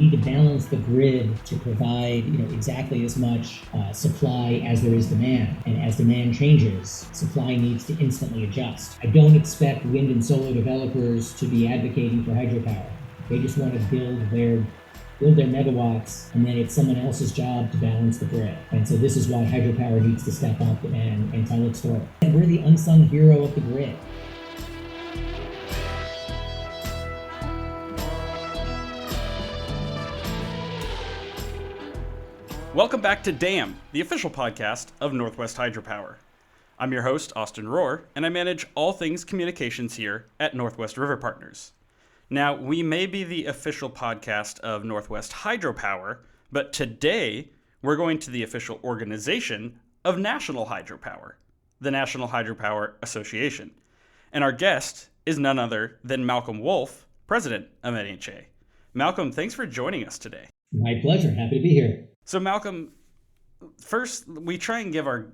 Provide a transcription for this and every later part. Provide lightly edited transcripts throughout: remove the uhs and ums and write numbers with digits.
need to balance the grid to provide, exactly as much supply as there is demand. And as demand changes, supply needs to instantly adjust. I don't expect wind and solar developers to be advocating for hydropower. They just want to build their megawatts, and then it's someone else's job to balance the grid. And so this is why hydropower needs to step up and tell its story. And we're the unsung hero of the grid. Welcome back to DAM, the official podcast of Northwest Hydropower. I'm your host, Austin Rohr, and I manage all things communications here at Northwest River Partners. Now, we may be the official podcast of Northwest Hydropower, but today we're going to the official organization of National Hydropower, the National Hydropower Association. And our guest is none other than Malcolm Woolf, president of NHA. Malcolm, thanks for joining us today. My pleasure. Happy to be here. So Malcolm, first, we try and give our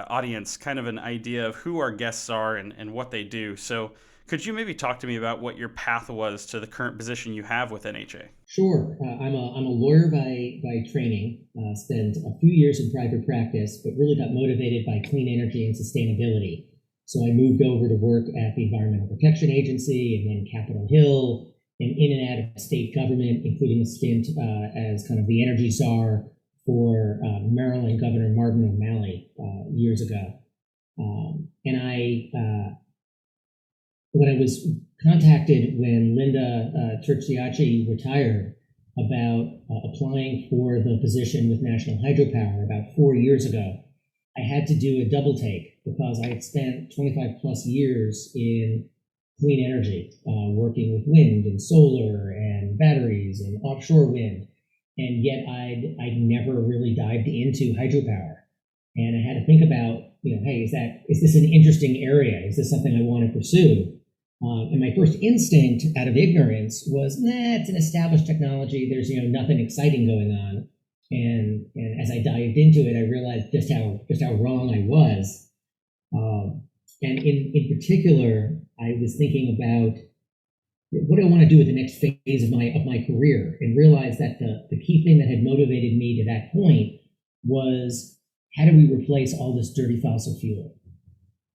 audience kind of an idea of who our guests are and what they do. So could you maybe talk to me about what your path was to the current position you have with NHA? Sure. I'm a lawyer by training, spent a few years in private practice, but really got motivated by clean energy and sustainability. So I moved over to work at the Environmental Protection Agency and then Capitol Hill, and in and out of state government, including a stint as kind of the energy czar for Maryland Governor Martin O'Malley years ago. When I was contacted when Linda Terziacci retired about applying for the position with National Hydropower about 4 years ago, I had to do a double take because I had spent 25 plus years in clean energy, working with wind and solar and batteries and offshore wind. And yet I'd never really dived into hydropower. And I had to think about, hey, is this an interesting area? Is this something I want to pursue? And my first instinct out of ignorance was, it's an established technology. There's, nothing exciting going on. And as I dived into it, I realized just how wrong I was. And in particular, I was thinking about what do I want to do with the next phase of my career, and realized that the key thing that had motivated me to that point was, how do we replace all this dirty fossil fuel?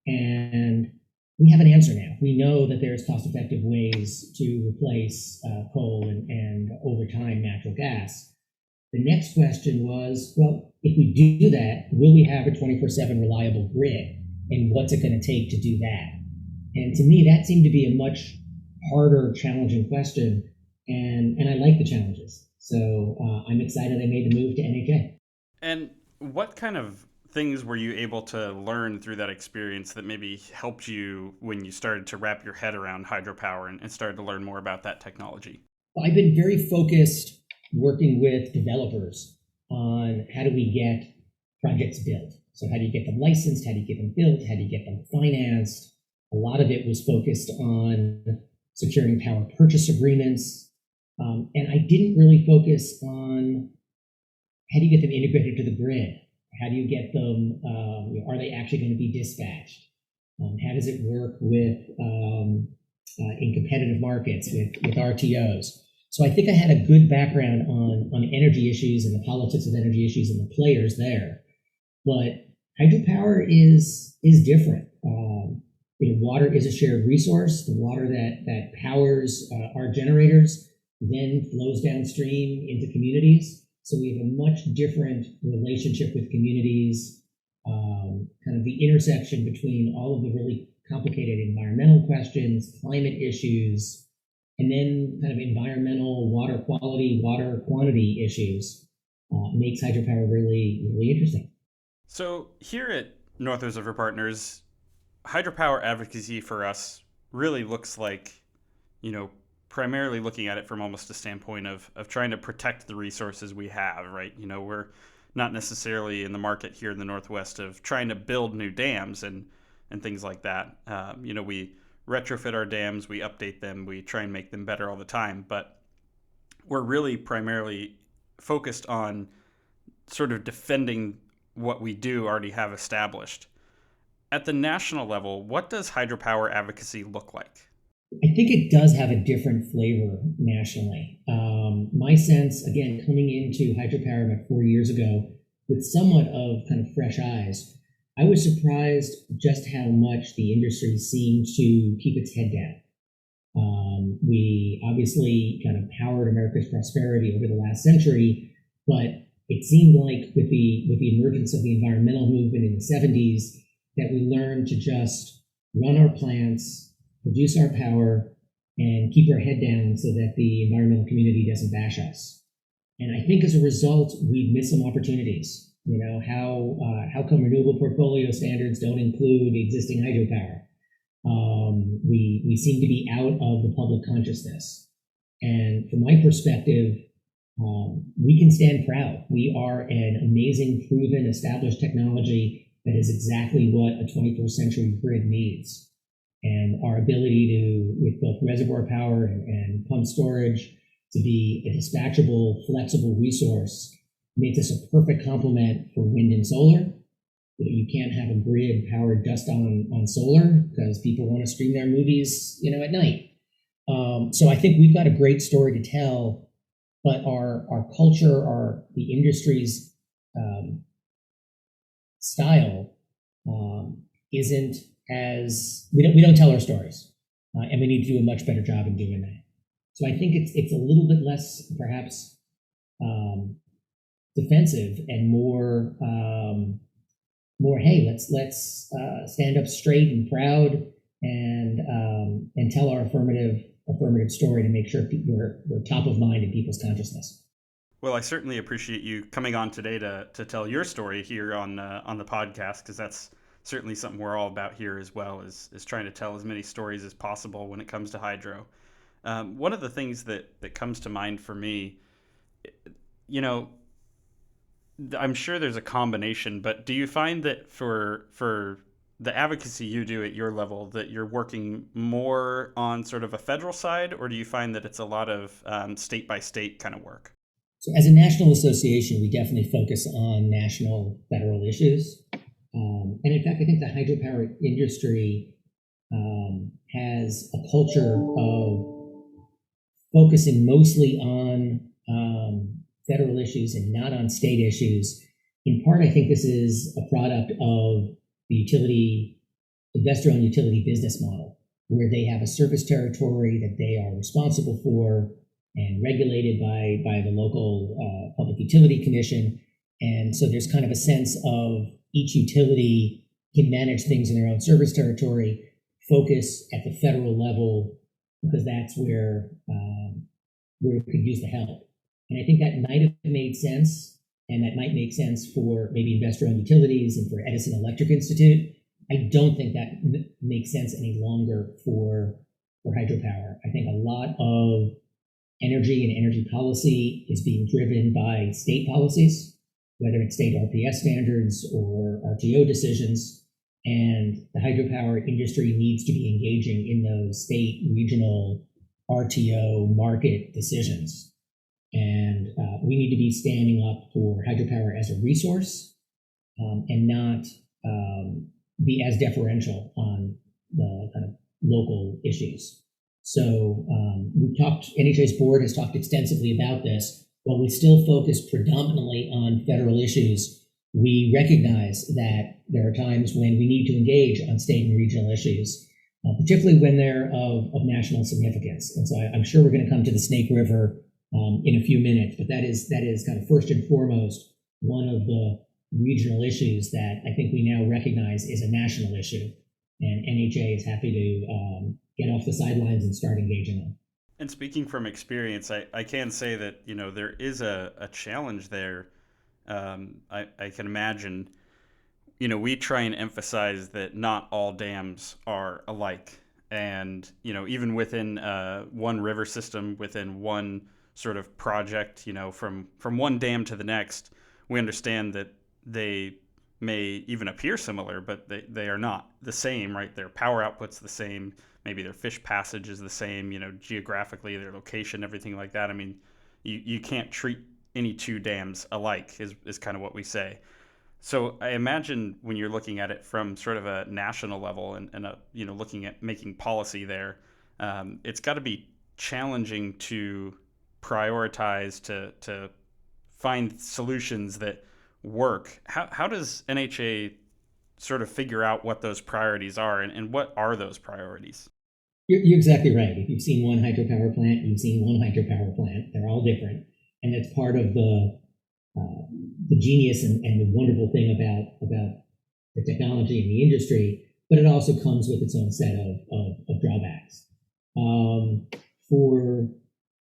And we have an answer now. We know that there's cost-effective ways to replace coal and over time natural gas. The next question was, well, if we do that, will we have a 24/7 reliable grid? And what's it going to take to do that? And to me, that seemed to be a much harder, challenging question. And I like the challenges. So I'm excited I made the move to NHA. And what kind of things were you able to learn through that experience that maybe helped you when you started to wrap your head around hydropower and started to learn more about that technology? I've been very focused working with developers on how do we get projects built. So how do you get them licensed? How do you get them built? How do you get them financed? A lot of it was focused on securing power purchase agreements. And I didn't really focus on how do you get them integrated to the grid? How do you get them, are they actually going to be dispatched? How does it work with in competitive markets with RTOs? So I think I had a good background on energy issues and the politics of energy issues and the players there. But hydropower is different. Water is a shared resource. The water that powers our generators then flows downstream into communities. So we have a much different relationship with communities, kind of the intersection between all of the really complicated environmental questions, climate issues, and then kind of environmental water quality, water quantity issues makes hydropower really, really interesting. So here at Northwest River Partners, hydropower advocacy for us really looks like, primarily looking at it from almost a standpoint of trying to protect the resources we have, right? We're not necessarily in the market here in the Northwest of trying to build new dams and things like that. We retrofit our dams, we update them, we try and make them better all the time, but we're really primarily focused on sort of defending what we do already have established. At the national level, what does hydropower advocacy look like? I think it does have a different flavor nationally. My sense, again, coming into hydropower about 4 years ago with somewhat of kind of fresh eyes, I was surprised just how much the industry seemed to keep its head down. We obviously kind of powered America's prosperity over the last century, but it seemed like with the emergence of the environmental movement in the 70s, that we learned to just run our plants, produce our power, and keep our head down so that the environmental community doesn't bash us. And I think as a result, we've missed some opportunities. You know, how come renewable portfolio standards don't include existing hydropower? We seem to be out of the public consciousness. And from my perspective, we can stand proud. We are an amazing, proven, established technology that is exactly what a 21st century grid needs. And our ability to, with both reservoir power and pump storage, to be a dispatchable, flexible resource makes us a perfect complement for wind and solar. You can't have a grid powered just on solar because people want to stream their movies, at night. So I think we've got a great story to tell, but our culture, the industry's style isn't as we don't tell our stories, and we need to do a much better job in doing that. So I think it's a little bit less perhaps defensive and more hey, let's stand up straight and proud and tell our affirmative story to make sure we're top of mind in people's consciousness. Well, I certainly appreciate you coming on today to tell your story here on the podcast, because that's certainly something we're all about here as well, is trying to tell as many stories as possible when it comes to hydro. One of the things that comes to mind for me, I'm sure there's a combination, but do you find that for the advocacy you do at your level, that you're working more on sort of a federal side, or do you find that it's a lot of state by state kind of work? So as a national association, we definitely focus on national federal issues. And in fact, I think the hydropower industry has a culture of focusing mostly on federal issues and not on state issues. In part, I think this is a product of the investor-owned utility business model, where they have a service territory that they are responsible for and regulated by the local public utility commission. And so there's kind of a sense of each utility can manage things in their own service territory, focus at the federal level, because that's where we could use the help. And I think that might have made sense, and that might make sense for maybe investor-owned utilities and for Edison Electric Institute. I don't think that makes sense any longer for hydropower. I think a lot of energy and energy policy is being driven by state policies, whether it's state RPS standards or RTO decisions. And the hydropower industry needs to be engaging in those state, regional, RTO market decisions. And we need to be standing up for hydropower as a resource and not be as deferential on the kind of local issues. So NHA's board has talked extensively about this. While we still focus predominantly on federal issues, we recognize that there are times when we need to engage on state and regional issues, particularly when they're of national significance. And so I'm sure we're going to come to the Snake River in a few minutes, but that is kind of first and foremost one of the regional issues that I think we now recognize is a national issue, and NHA is happy to get off the sidelines and start engaging them. And speaking from experience, I can say that there is a challenge there. I can imagine. We try and emphasize that not all dams are alike, and even within one river system, within one sort of project, from one dam to the next, we understand that they may even appear similar, but they are not the same, right? Their power output's the same, maybe their fish passage is the same, geographically, their location, everything like that. I mean, you can't treat any two dams alike is kind of what we say. So I imagine when you're looking at it from sort of a national level and looking at making policy there, it's got to be challenging to prioritize, to find solutions that work. How does NHA sort of figure out what those priorities are, and what are those priorities? You're exactly right. If you've seen one hydropower plant, you've seen one hydropower plant. They're all different, and that's part of the genius and the wonderful thing about the technology and the industry. But it also comes with its own set of drawbacks. For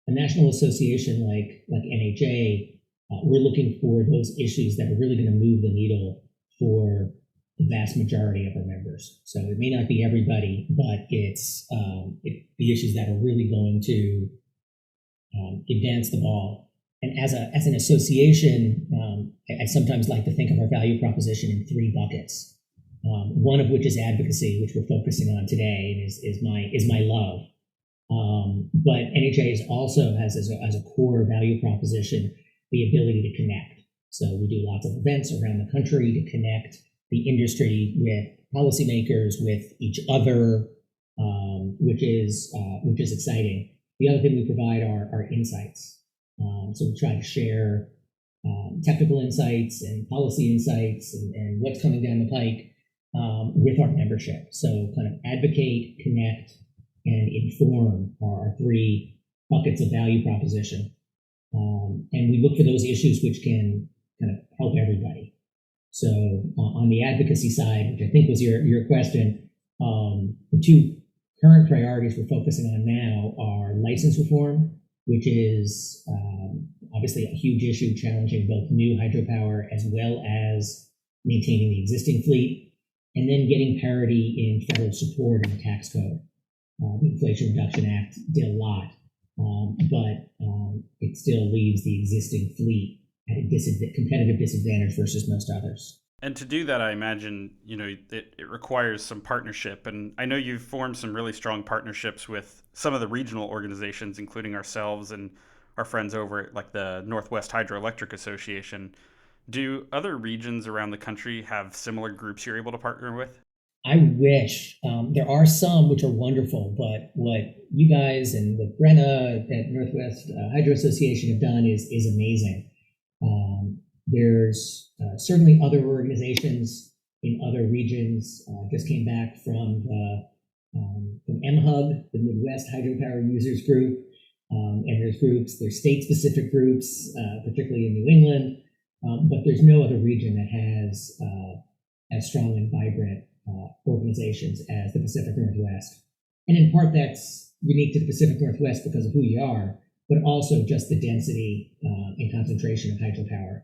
a national association like NHA, we're looking for those issues that are really going to move the needle for the vast majority of our members. So it may not be everybody, but it's the issues that are really going to advance the ball. And as an association, I sometimes like to think of our value proposition in three buckets. One of which is advocacy, which we're focusing on today, and is my love. But NHA also has as a core value proposition the ability to connect. So we do lots of events around the country to connect the industry with policymakers, with each other, which is exciting. The other thing we provide are insights. So we try to share technical insights and policy insights and what's coming down the pike with our membership. So kind of advocate, connect, and inform are our three buckets of value proposition. And we look for those issues which can kind of help everybody. So on the advocacy side, which I think was your question, the two current priorities we're focusing on now are license reform, which is obviously a huge issue challenging both new hydropower as well as maintaining the existing fleet, and then getting parity in federal support in the tax code. The Inflation Reduction Act did a lot, but it still leaves the existing fleet at a competitive disadvantage versus most others. And to do that, I imagine, it requires some partnership. And I know you've formed some really strong partnerships with some of the regional organizations, including ourselves and our friends over at like the Northwest Hydroelectric Association. Do other regions around the country have similar groups you're able to partner with? I wish. There are some which are wonderful, but what you guys and what Brenna at Northwest Hydro Association have done is amazing. There's certainly other organizations in other regions. Just came back from MHUG, the Midwest Hydropower Users Group, and there's state-specific groups, particularly in New England, but there's no other region that has as strong and vibrant organizations as the Pacific Northwest. And in part, that's unique to the Pacific Northwest because of who you are, but also just the density and concentration of hydropower.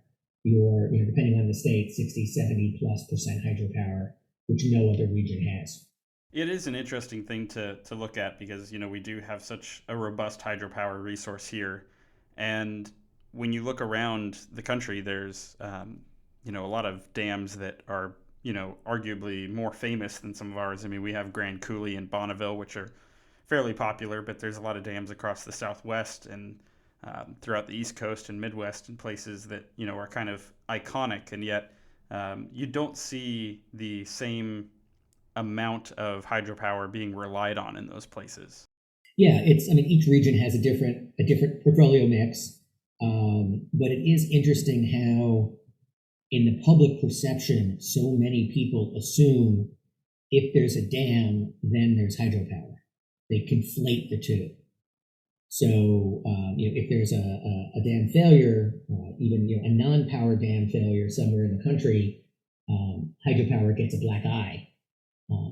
You're, depending on the state, 60, 70+% hydropower, which no other region has. It is an interesting thing to look at because, we do have such a robust hydropower resource here. And when you look around the country, there's, a lot of dams that are arguably more famous than some of ours. I mean, we have Grand Coulee and Bonneville, which are fairly popular, but there's a lot of dams across the Southwest and throughout the East Coast and Midwest and places that, are kind of iconic. And yet you don't see the same amount of hydropower being relied on in those places. Yeah, each region has a different portfolio mix. But it is interesting how in the public perception, so many people assume if there's a dam, then there's hydropower. They conflate the two. So if there's a dam failure, even a non-power dam failure somewhere in the country, hydropower gets a black eye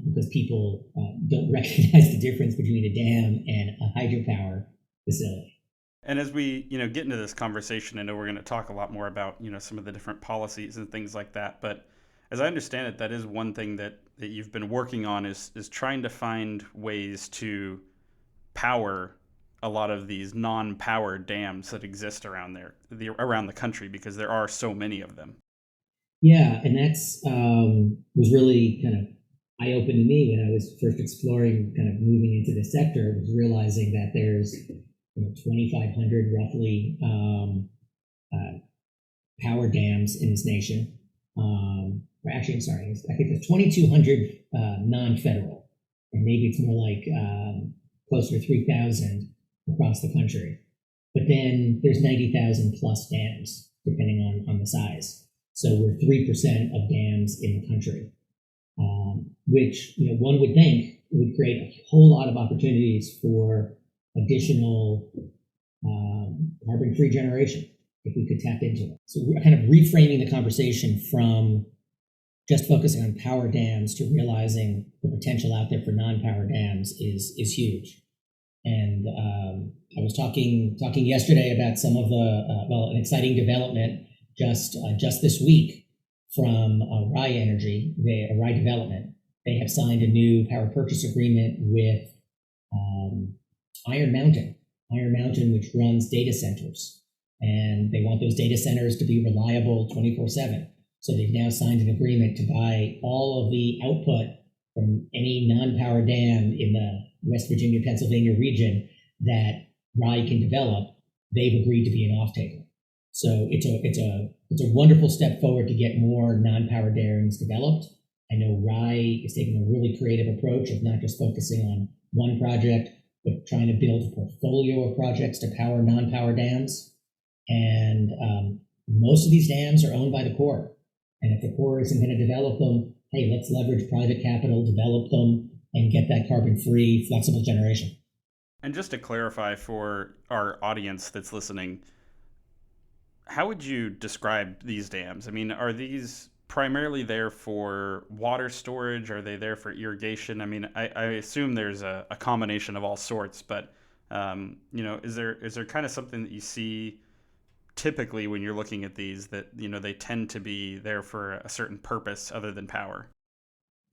because people don't recognize the difference between a dam and a hydropower facility. And as we, get into this conversation, I know we're going to talk a lot more about, some of the different policies and things like that. But as I understand it, that is one thing that you've been working on is trying to find ways to power a lot of these non-power dams that exist around around the country, because there are so many of them. Yeah, and that's was really kind of eye-opening to me when I was first exploring kind of moving into the sector, was realizing that there's 2,500 roughly power dams in this nation. Or actually, I'm sorry, I think there's 2,200 non-federal, and maybe it's more like closer to 3,000 across the country. But then there's 90,000 plus dams, depending on the size. So we're 3% of dams in the country, which one would think would create a whole lot of opportunities for additional carbon-free generation if we could tap into it. So we're kind of reframing the conversation from just focusing on power dams to realizing the potential out there for non-power dams is huge. And I was talking yesterday about some of an exciting development just this week from Rye Energy, Rye Development. They have signed a new power purchase agreement with Iron Mountain, which runs data centers. And they want those data centers to be reliable 24/7. So they've now signed an agreement to buy all of the output from any non-power dam in the West Virginia, Pennsylvania region that Rye can develop. They've agreed to be an off-taker. So it's a wonderful step forward to get more non-power dams developed. I know Rye is taking a really creative approach of not just focusing on one project, but trying to build a portfolio of projects to power non-power dams. And most of these dams are owned by the Corps. And if the Corps isn't going to develop them, hey, let's leverage private capital, develop them, and get that carbon-free, flexible generation. And just to clarify for our audience that's listening, how would you describe these dams? I mean, are these primarily there for water storage? Are they there for irrigation? I mean, I assume there's a combination of all sorts, but is there kind of something that you see typically when you're looking at these that they tend to be there for a certain purpose other than power?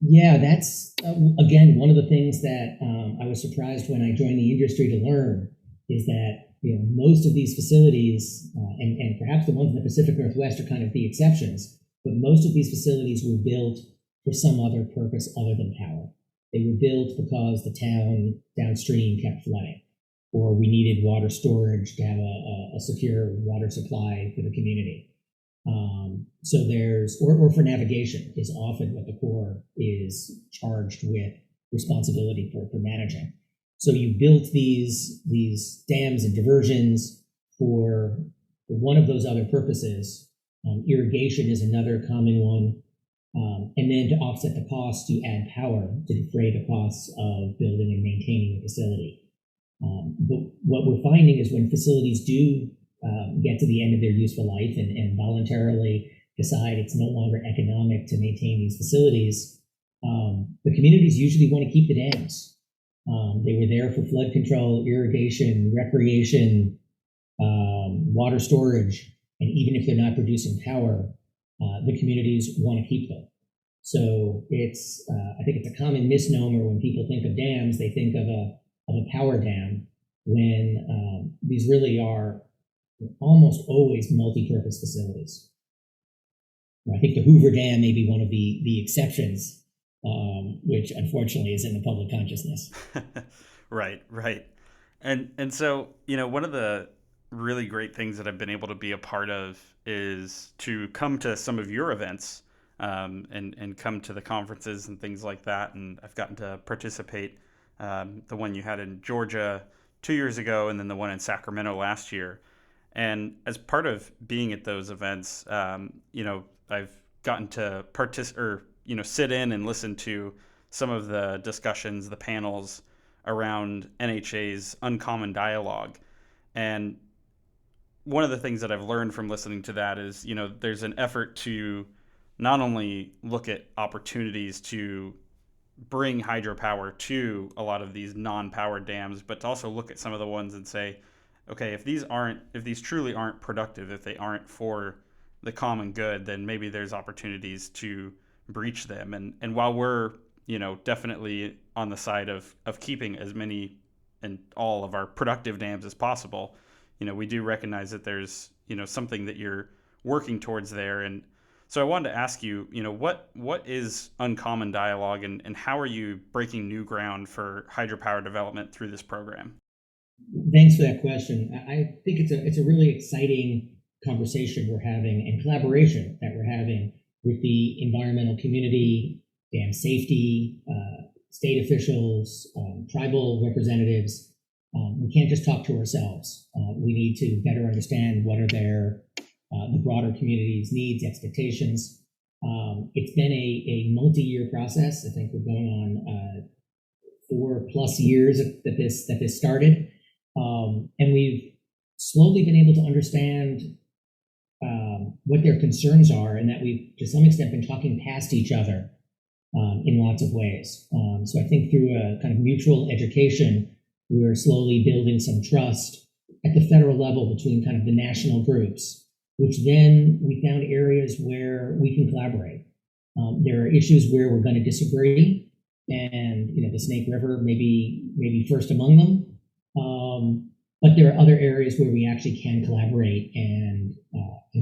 Yeah, that's again one of the things that I was surprised when I joined the industry to learn is that most of these facilities and perhaps the ones in the Pacific Northwest are kind of the exceptions, but most of these facilities were built for some other purpose other than power. They were built because the town downstream kept flooding, or we needed water storage to have a secure water supply for the community. So there's, or for navigation is often what the Corps is charged with responsibility for managing. So you built these dams and diversions for one of those other purposes. Irrigation is another common one. And then to offset the cost, you add power to defray the costs of building and maintaining the facility. But what we're finding is when facilities do get to the end of their useful life and voluntarily decide it's no longer economic to maintain these facilities, the communities usually want to keep the dams. They were there for flood control, irrigation, recreation, water storage, and even if they're not producing power, the communities want to keep them. So it's I think it's a common misnomer when people think of dams, they think of a power dam, when these really are almost always multi-purpose facilities. I think the Hoover Dam may be one of the exceptions, which unfortunately is in the public consciousness. Right. And so, one of the really great things that I've been able to be a part of is to come to some of your events and come to the conferences and things like that. And I've gotten to participate the one you had in Georgia 2 years ago, and then the one in Sacramento last year. And as part of being at those events, I've gotten to sit in and listen to some of the discussions, the panels around NHA's Uncommon Dialogue. And one of the things that I've learned from listening to that is, there's an effort to not only look at opportunities to bring hydropower to a lot of these non-powered dams, but to also look at some of the ones and say, okay, if these truly aren't productive, if they aren't for the common good, then maybe there's opportunities to breach them. And while we're, definitely on the side of keeping as many and all of our productive dams as possible, we do recognize that there's, something that you're working towards there. And so I wanted to ask you, what is Uncommon Dialogue, and how are you breaking new ground for hydropower development through this program? Thanks for that question. I think it's a really exciting conversation we're having and collaboration that we're having with the environmental community, dam safety, state officials, tribal representatives. We can't just talk to ourselves. We need to better understand what are the broader community's needs, expectations. It's been a multi-year process. I think we're going on 4+ years that this started, and we've slowly been able to understand what their concerns are, and that we've to some extent been talking past each other in lots of ways. So I think through a kind of mutual education, we're slowly building some trust at the federal level between kind of the national groups, which then we found areas where we can collaborate. There are issues where we're going to disagree, and the Snake River maybe first among them. But there are other areas where we actually can collaborate and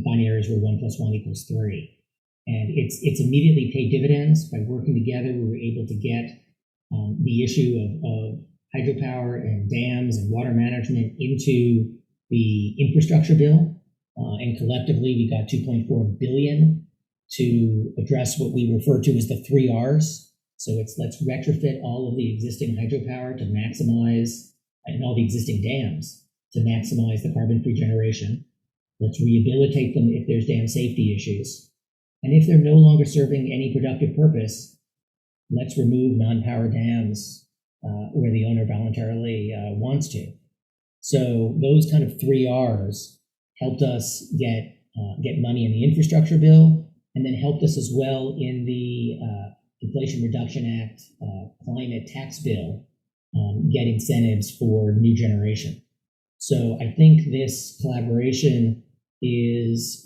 find areas where 1 + 1 = 3. And it's immediately paid dividends. By working together, we were able to get the issue of hydropower and dams and water management into the infrastructure bill. And collectively, we got $2.4 billion to address what we refer to as the 3 Rs. So let's retrofit all of the existing hydropower to maximize, and all the existing dams to maximize the carbon-free generation. Let's rehabilitate them if there's dam safety issues. And if they're no longer serving any productive purpose, let's remove non-power dams where the owner voluntarily wants to. So those kind of 3 Rs helped us get money in the infrastructure bill, and then helped us as well in the Inflation Reduction Act climate tax bill, get incentives for new generation. So I think this collaboration is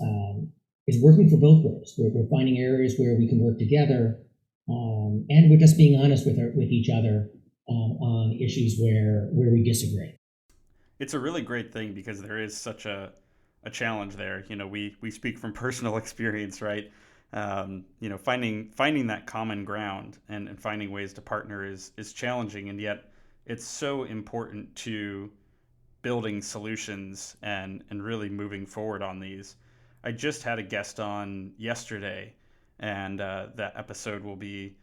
working for both ways. We're finding areas where we can work together, and we're just being honest with each other on issues where we disagree. It's a really great thing because there is such a challenge there. We speak from personal experience, right? Finding that common ground and finding ways to partner is challenging, and yet it's so important to building solutions and really moving forward on these. I just had a guest on yesterday, and that episode will be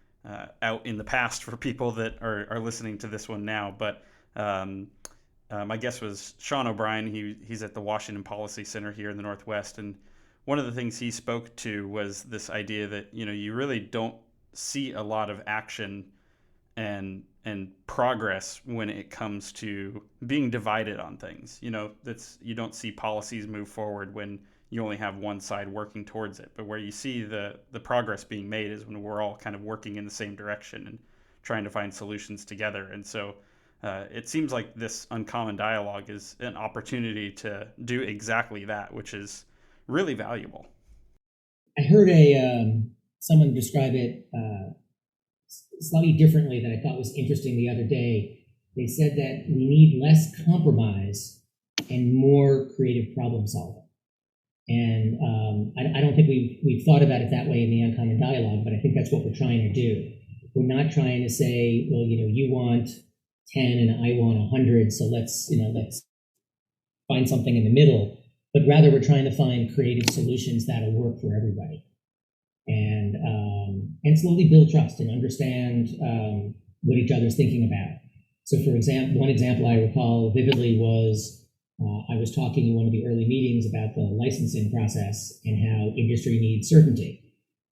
out in the past for people that are listening to this one now. But my guest was Sean O'Brien. He's at the Washington Policy Center here in the Northwest, and one of the things he spoke to was this idea that you really don't see a lot of action and progress when it comes to being divided on things. You don't see policies move forward when you only have one side working towards it. But where you see the progress being made is when we're all kind of working in the same direction and trying to find solutions together. And so it seems like this uncommon dialogue is an opportunity to do exactly that, which is really valuable. I heard someone describe it slightly differently that I thought was interesting the other day. They said that we need less compromise and more creative problem solving. And I don't think we've thought about it that way in the uncommon dialogue, but I think that's what we're trying to do. We're not trying to say, well, you want 10 and I want 100, so let's find something in the middle. But rather, we're trying to find creative solutions that'll work for everybody, and slowly build trust and understand what each other's thinking about. So, for example, one example I recall vividly was I was talking in one of the early meetings about the licensing process and how industry needs certainty.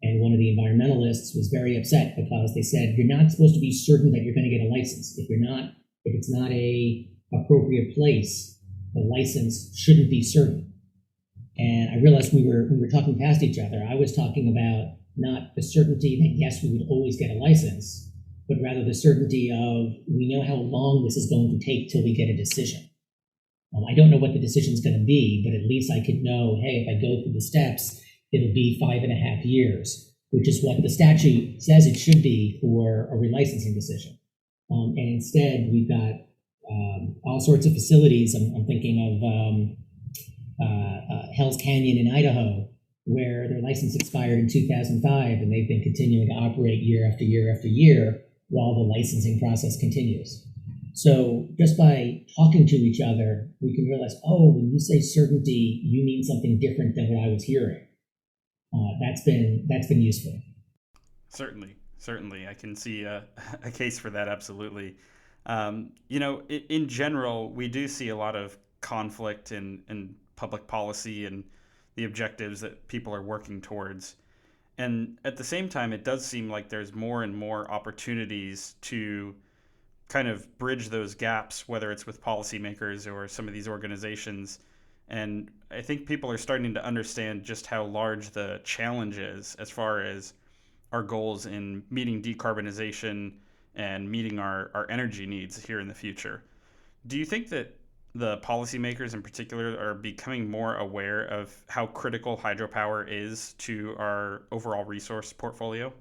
And one of the environmentalists was very upset because they said, you're not supposed to be certain that you're going to get a license. If it's not a appropriate place, the license shouldn't be certain. And I realized we were talking past each other. I was talking about not the certainty that yes, we would always get a license, but rather the certainty of we know how long this is going to take till we get a decision. I don't know what the decision is going to be, but at least I could know, hey, if I go through the steps, it'll be 5.5 years, which is what the statute says it should be for a relicensing decision. And instead, we've got all sorts of facilities. I'm thinking of Hell's Canyon in Idaho, where their license expired in 2005, and they've been continuing to operate year after year after year while the licensing process continues. So just by talking to each other, we can realize, oh, when you say certainty, you mean something different than what I was hearing. That's been useful. Certainly. Certainly, I can see a case for that. Absolutely. In general, we do see a lot of conflict in public policy and the objectives that people are working towards. And at the same time, it does seem like there's more and more opportunities to kind of bridge those gaps, whether it's with policymakers or some of these organizations. And I think people are starting to understand just how large the challenge is as far as our goals in meeting decarbonization and meeting our energy needs here in the future. Do you think that the policymakers in particular are becoming more aware of how critical hydropower is to our overall resource portfolio?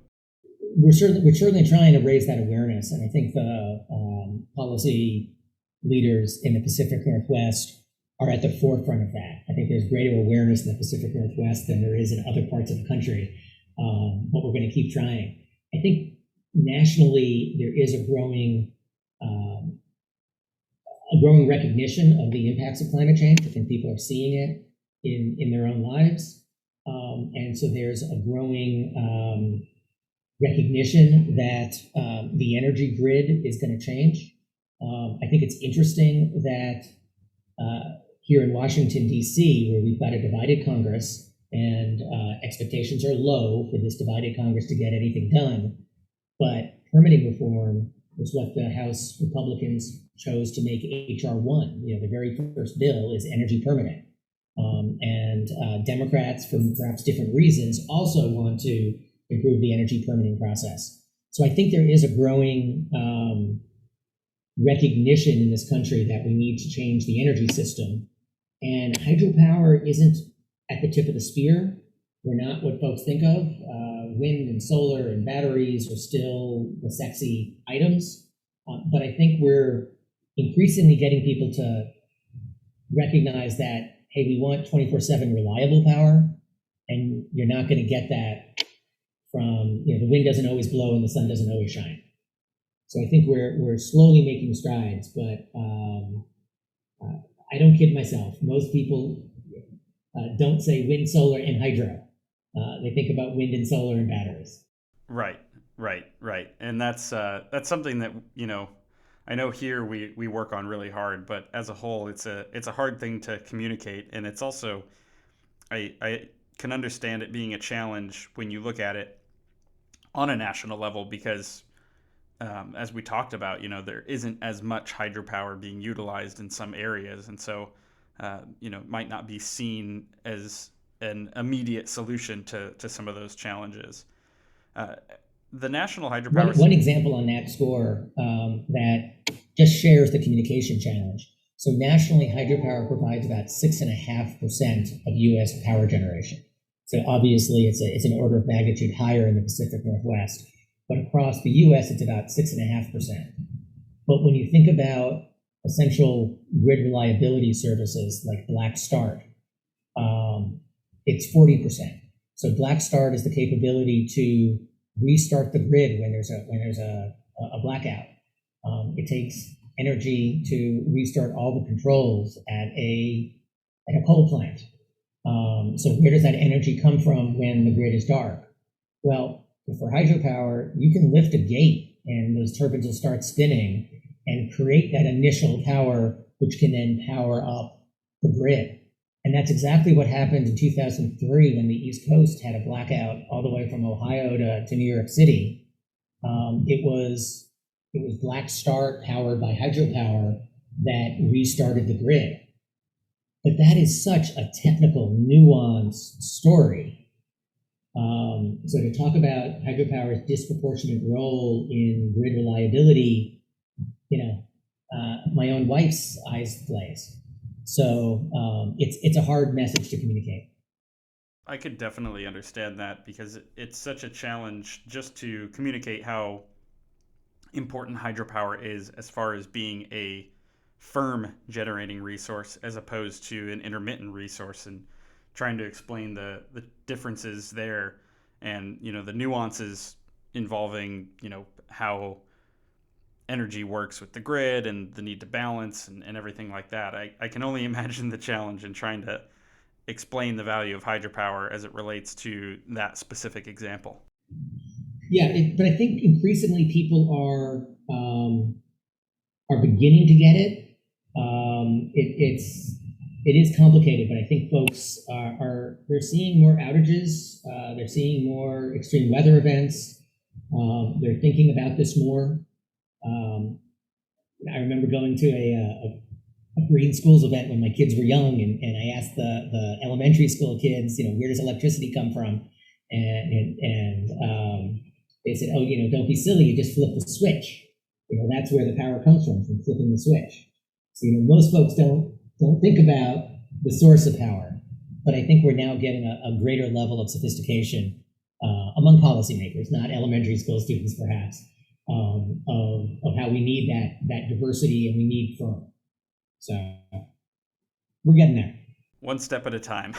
We're certainly trying to raise that awareness, and I think the policy leaders in the Pacific Northwest are at the forefront of that. I think there's greater awareness in the Pacific Northwest than there is in other parts of the country, but we're going to keep trying. I think nationally there is um, a growing recognition of the impacts of climate change. I think people are seeing it in their own lives, and so there's a growing recognition that the energy grid is going to change. I think it's interesting that here in Washington, D.C., where we've got a divided Congress and expectations are low for this divided Congress to get anything done, but permitting reform was what the House Republicans chose to make H.R. 1. The very first bill is energy permitting. And Democrats, for perhaps different reasons, also want to improve the energy permitting process. So I think there is a growing recognition in this country that we need to change the energy system. And hydropower isn't at the tip of the spear. We're not what folks think of. Wind and solar and batteries are still the sexy items. But I think we're increasingly getting people to recognize that, hey, we want 24/7 reliable power, and you're not going to get that from, the wind doesn't always blow and the sun doesn't always shine. So I think we're slowly making strides, but I don't kid myself. Most people don't say wind, solar, and hydro. They think about wind and solar and batteries. Right, right. And that's something that I know here we work on really hard, but as a whole, it's a hard thing to communicate, and it's also I can understand it being a challenge when you look at it on a national level because as we talked about, there isn't as much hydropower being utilized in some areas, and so might not be seen as an immediate solution to some of those challenges. Uh, the National Hydropower. One example on that score that just shares the communication challenge. So nationally, hydropower provides about 6.5% of U.S. power generation. So obviously, it's an order of magnitude higher in the Pacific Northwest, but across the U.S., it's about 6.5%. But when you think about essential grid reliability services like Black Start, it's 40%. So Black Start is the capability to restart the grid when there's a blackout. It takes energy to restart all the controls at a coal plant. So where does that energy come from when the grid is dark? Well, for hydropower, you can lift a gate and those turbines will start spinning and create that initial power, which can then power up the grid. And that's exactly what happened in 2003 when the East Coast had a blackout all the way from Ohio to New York City. It was Black Start powered by hydropower that restarted the grid. But that is such a technical, nuanced story. So to talk about hydropower's disproportionate role in grid reliability, my own wife's eyes glaze. So it's a hard message to communicate. I could definitely understand that because it's such a challenge just to communicate how important hydropower is as far as being a firm generating resource as opposed to an intermittent resource, and trying to explain the differences there and the nuances involving how energy works with the grid and the need to balance and everything like that. I can only imagine the challenge in trying to explain the value of hydropower as it relates to that specific example. Yeah, but I think increasingly people are beginning to get it. It is complicated, but I think folks are they're seeing more outages. They're seeing more extreme weather events. They're thinking about this more. Um, I remember going to a green schools event when my kids were young, and I asked the elementary school kids, where does electricity come from? And they said, oh, don't be silly, you just flip the switch. That's where the power comes from flipping the switch. So, most folks don't think about the source of power, but I think we're now getting a greater level of sophistication among policymakers, not elementary school students, perhaps, of how we need that diversity and we need firm. So we're getting there. One step at a time.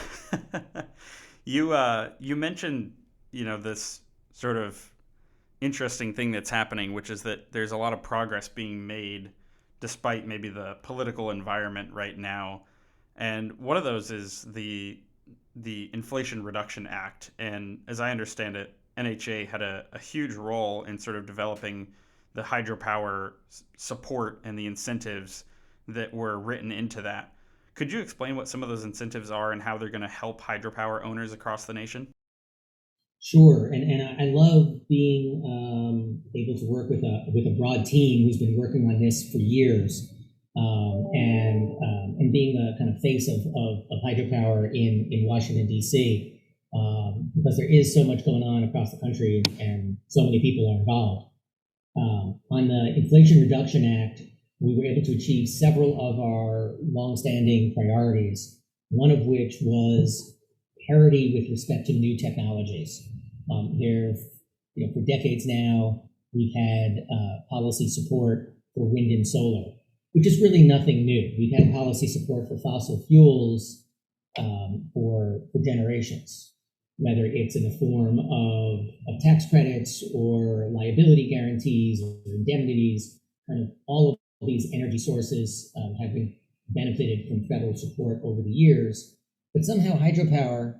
You mentioned this sort of interesting thing that's happening, which is that there's a lot of progress being made despite maybe the political environment right now. And one of those is the Inflation Reduction Act. And as I understand it, NHA had a huge role in sort of developing the hydropower support and the incentives that were written into that. Could you explain what some of those incentives are and how they're going to help hydropower owners across the nation? Sure, and I love being able to work with a broad team who's been working on this for years, and being a kind of face of hydropower in Washington D.C. Because there is so much going on across the country and so many people are involved. On the Inflation Reduction Act, we were able to achieve several of our longstanding priorities. One of which was parity with respect to new technologies. For decades now, we've had policy support for wind and solar, which is really nothing new. We've had policy support for fossil fuels for generations, whether it's in the form of tax credits or liability guarantees or indemnities. Kind of all of these energy sources have been benefited from federal support over the years, but somehow hydropower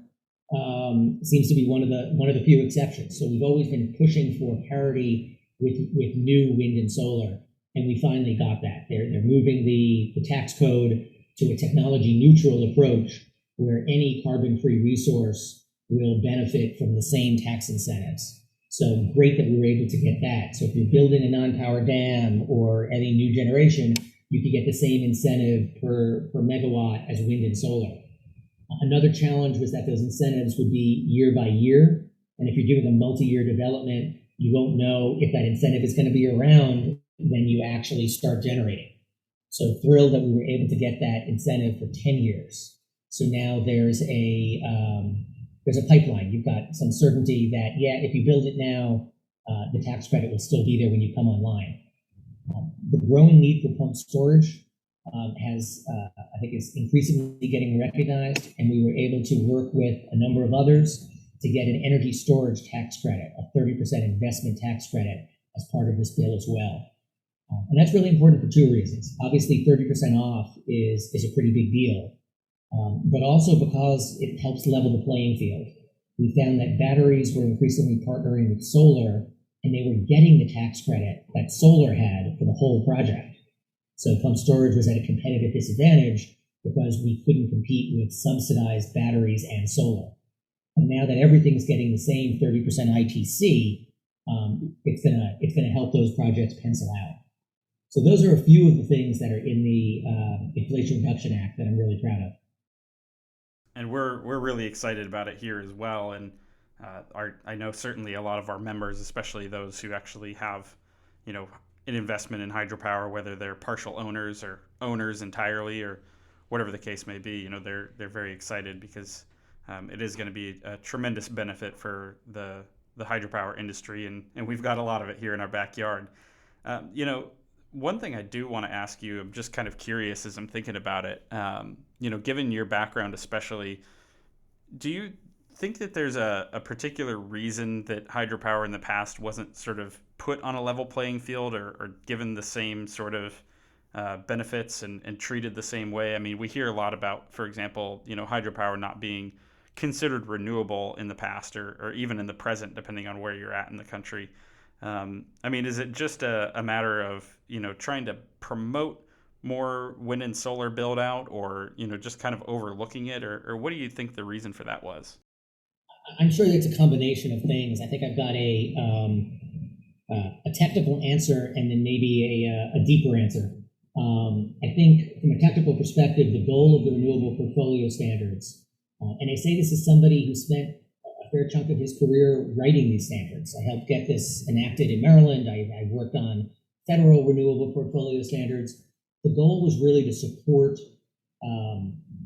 seems to be one of the few exceptions. So we've always been pushing for parity with new wind and solar, and we finally got that. They're moving the tax code to a technology neutral approach where any carbon-free resource will benefit from the same tax incentives. So great that we were able to get that. So if you're building a non-power dam or any new generation, you could get the same incentive per megawatt as wind and solar. Another challenge was that those incentives would be year by year. And if you're doing a multi-year development, you won't know if that incentive is going to be around when you actually start generating. So thrilled that we were able to get that incentive for 10 years. So now there's a pipeline. You've got some certainty that, if you build it now, the tax credit will still be there when you come online. The growing need for pumped storage I think is increasingly getting recognized, and we were able to work with a number of others to get an energy storage tax credit, a 30% investment tax credit as part of this bill as well. And that's really important for two reasons. Obviously, 30% off is a pretty big deal, but also because it helps level the playing field. We found that batteries were increasingly partnering with solar, and they were getting the tax credit that solar had for the whole project. So pumped storage was at a competitive disadvantage because we couldn't compete with subsidized batteries and solar. And now that everything's getting the same 30% ITC, it's gonna help those projects pencil out. So those are a few of the things that are in the Inflation Reduction Act that I'm really proud of. And we're really excited about it here as well. And I know certainly a lot of our members, especially those who actually have, an investment in hydropower, whether they're partial owners or owners entirely or whatever the case may be, they're very excited because it is going to be a tremendous benefit for the hydropower industry, and we've got a lot of it here in our backyard. One thing I do want to ask you, I'm just kind of curious as I'm thinking about it, given your background especially, do you think that there's a particular reason that hydropower in the past wasn't sort of put on a level playing field or given the same sort of benefits and treated the same way? I mean, we hear a lot about, for example, hydropower not being considered renewable in the past or even in the present, depending on where you're at in the country. I mean, is it just a matter of, trying to promote more wind and solar build out, or, just kind of overlooking it, or what do you think the reason for that was? I'm sure it's a combination of things. I think I've got a technical answer and then maybe a deeper answer. I think from a technical perspective, the goal of the renewable portfolio standards, and I say this as somebody who spent a fair chunk of his career writing these standards. I helped get this enacted in Maryland. I worked on federal renewable portfolio standards. The goal was really to support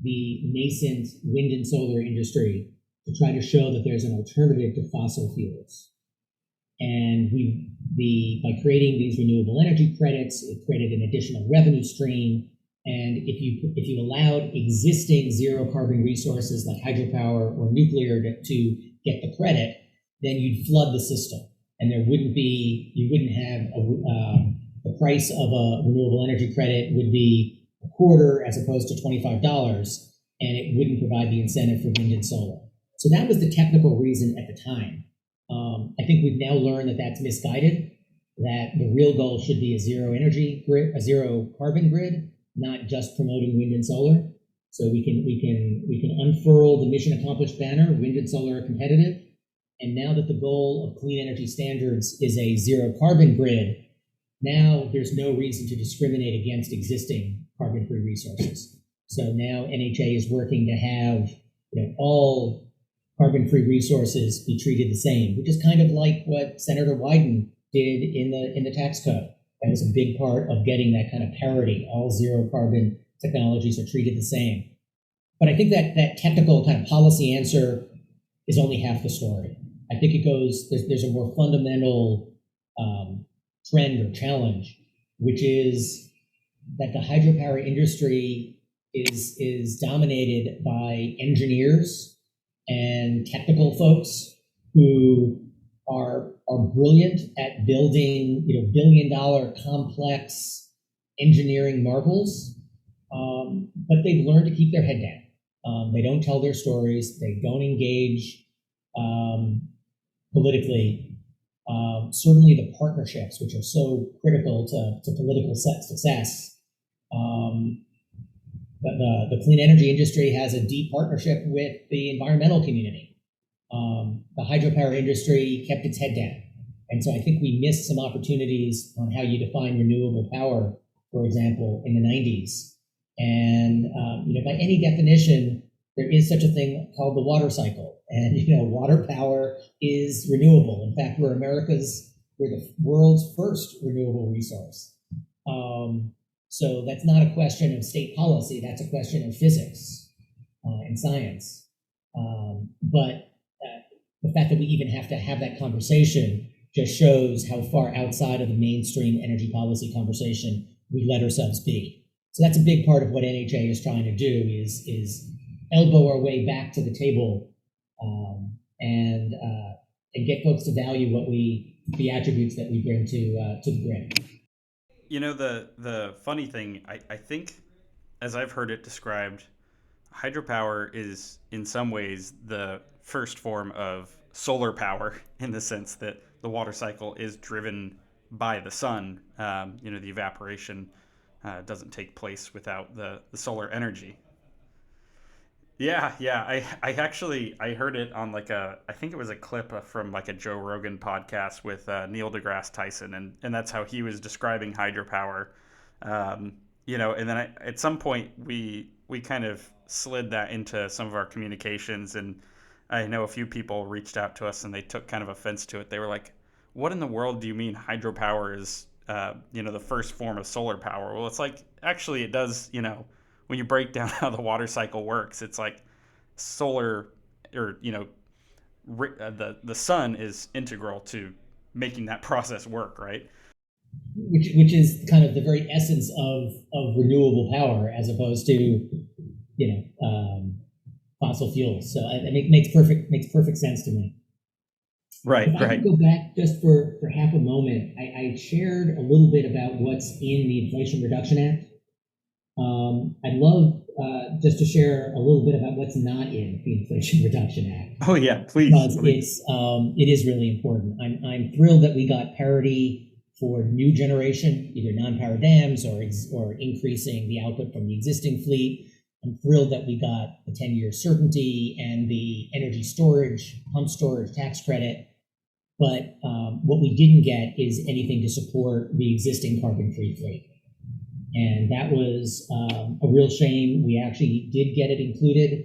the nascent wind and solar industry, to try to show that there's an alternative to fossil fuels. And by creating these renewable energy credits, it created an additional revenue stream. And if you allowed existing zero carbon resources like hydropower or nuclear to get the credit, then you'd flood the system, and you wouldn't have the price of a renewable energy credit would be a quarter as opposed to $25, and it wouldn't provide the incentive for wind and solar. So that was the technical reason at the time. I think we've now learned that that's misguided, that the real goal should be a zero energy grid, a zero carbon grid, not just promoting wind and solar. So we can unfurl the mission accomplished banner, wind and solar are competitive. And now that the goal of clean energy standards is a zero carbon grid, now there's no reason to discriminate against existing carbon-free resources. So now NHA is working to have all carbon-free resources be treated the same, which is kind of like what Senator Wyden did in the tax code. That was a big part of getting that kind of parity. All zero carbon technologies are treated the same. But I think that technical kind of policy answer is only half the story. I think there's a more fundamental trend or challenge, which is that the hydropower industry is dominated by engineers and technical folks who are brilliant at building billion-dollar complex engineering marvels, but they've learned to keep their head down. They don't tell their stories. They don't engage politically. Certainly the partnerships, which are so critical to political success. But the clean energy industry has a deep partnership with the environmental community. The hydropower industry kept its head down. And so I think we missed some opportunities on how you define renewable power, for example, in the 90s. And by any definition, there is such a thing called the water cycle. And water power is renewable. In fact, we're the world's first renewable resource. So that's not a question of state policy. That's a question of physics and science. But the fact that we even have to have that conversation just shows how far outside of the mainstream energy policy conversation we let ourselves be. So that's a big part of what NHA is trying to do is elbow our way back to the table and get folks to value the attributes that we bring to the grid. The funny thing, I think, as I've heard it described, hydropower is in some ways the first form of solar power, in the sense that the water cycle is driven by the sun. The evaporation doesn't take place without the solar energy. Yeah. I heard it on I think it was a clip from a Joe Rogan podcast with Neil deGrasse Tyson, and that's how he was describing hydropower. And then at some point we kind of slid that into some of our communications, and I know a few people reached out to us and they took kind of offense to it. They were like, "What in the world do you mean hydropower is the first form of solar power?" Well, it's like, actually it does, when you break down how the water cycle works, it's like solar, or the sun is integral to making that process work, right? Which is kind of the very essence of renewable power, as opposed to fossil fuels. So it makes perfect sense to me. Right. If I could go back just for half a moment, I shared a little bit about what's in the Inflation Reduction Act. I'd love just to share a little bit about what's not in the Inflation Reduction Act. Oh yeah, please. Because it is really important. I'm thrilled that we got parity for new generation, either non-power dams or increasing the output from the existing fleet. I'm thrilled that we got the 10-year certainty and the energy storage, pump storage tax credit. But what we didn't get is anything to support the existing carbon-free fleet. And that was a real shame. We actually did get it included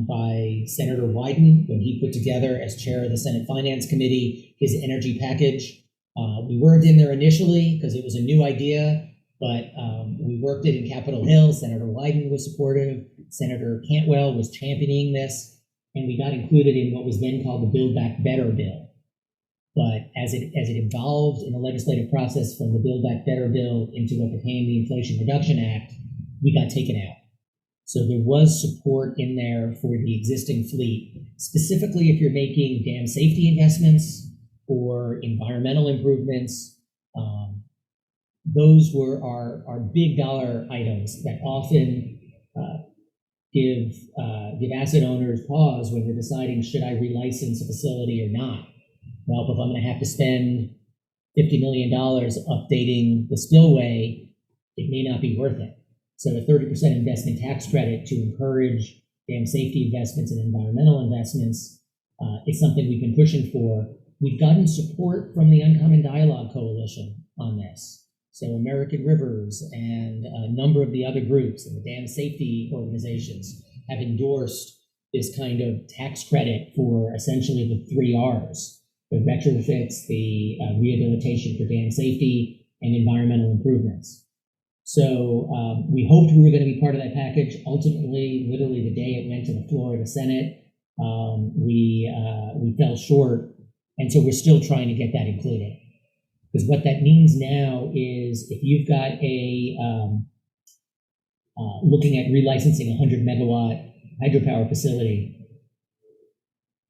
by Senator Wyden when he put together, as chair of the Senate Finance Committee, his energy package. We weren't in there initially because it was a new idea, but we worked it in Capitol Hill. Senator Wyden was supportive. Senator Cantwell was championing this, and we got included in what was then called the Build Back Better bill. But as it evolved in the legislative process from the Build Back Better bill into what became the Inflation Reduction Act, we got taken out. So there was support in there for the existing fleet, specifically if you're making dam safety investments or environmental improvements. Those were our big dollar items that often give asset owners pause when they're deciding, should I relicense a facility or not? Well, if I'm going to have to spend $50 million updating the spillway, it may not be worth it. So a 30% investment tax credit to encourage dam safety investments and environmental investments is something we've been pushing for. We've gotten support from the Uncommon Dialogue Coalition on this. So American Rivers and a number of the other groups and the dam safety organizations have endorsed this kind of tax credit for essentially the 3 R's. The retrofits, the rehabilitation for dam safety, and environmental improvements. So we hoped we were going to be part of that package. Ultimately, literally the day it went to the floor of the Senate, we fell short, and so we're still trying to get that included. Because what that means now is if you've got looking at relicensing a 100 megawatt hydropower facility,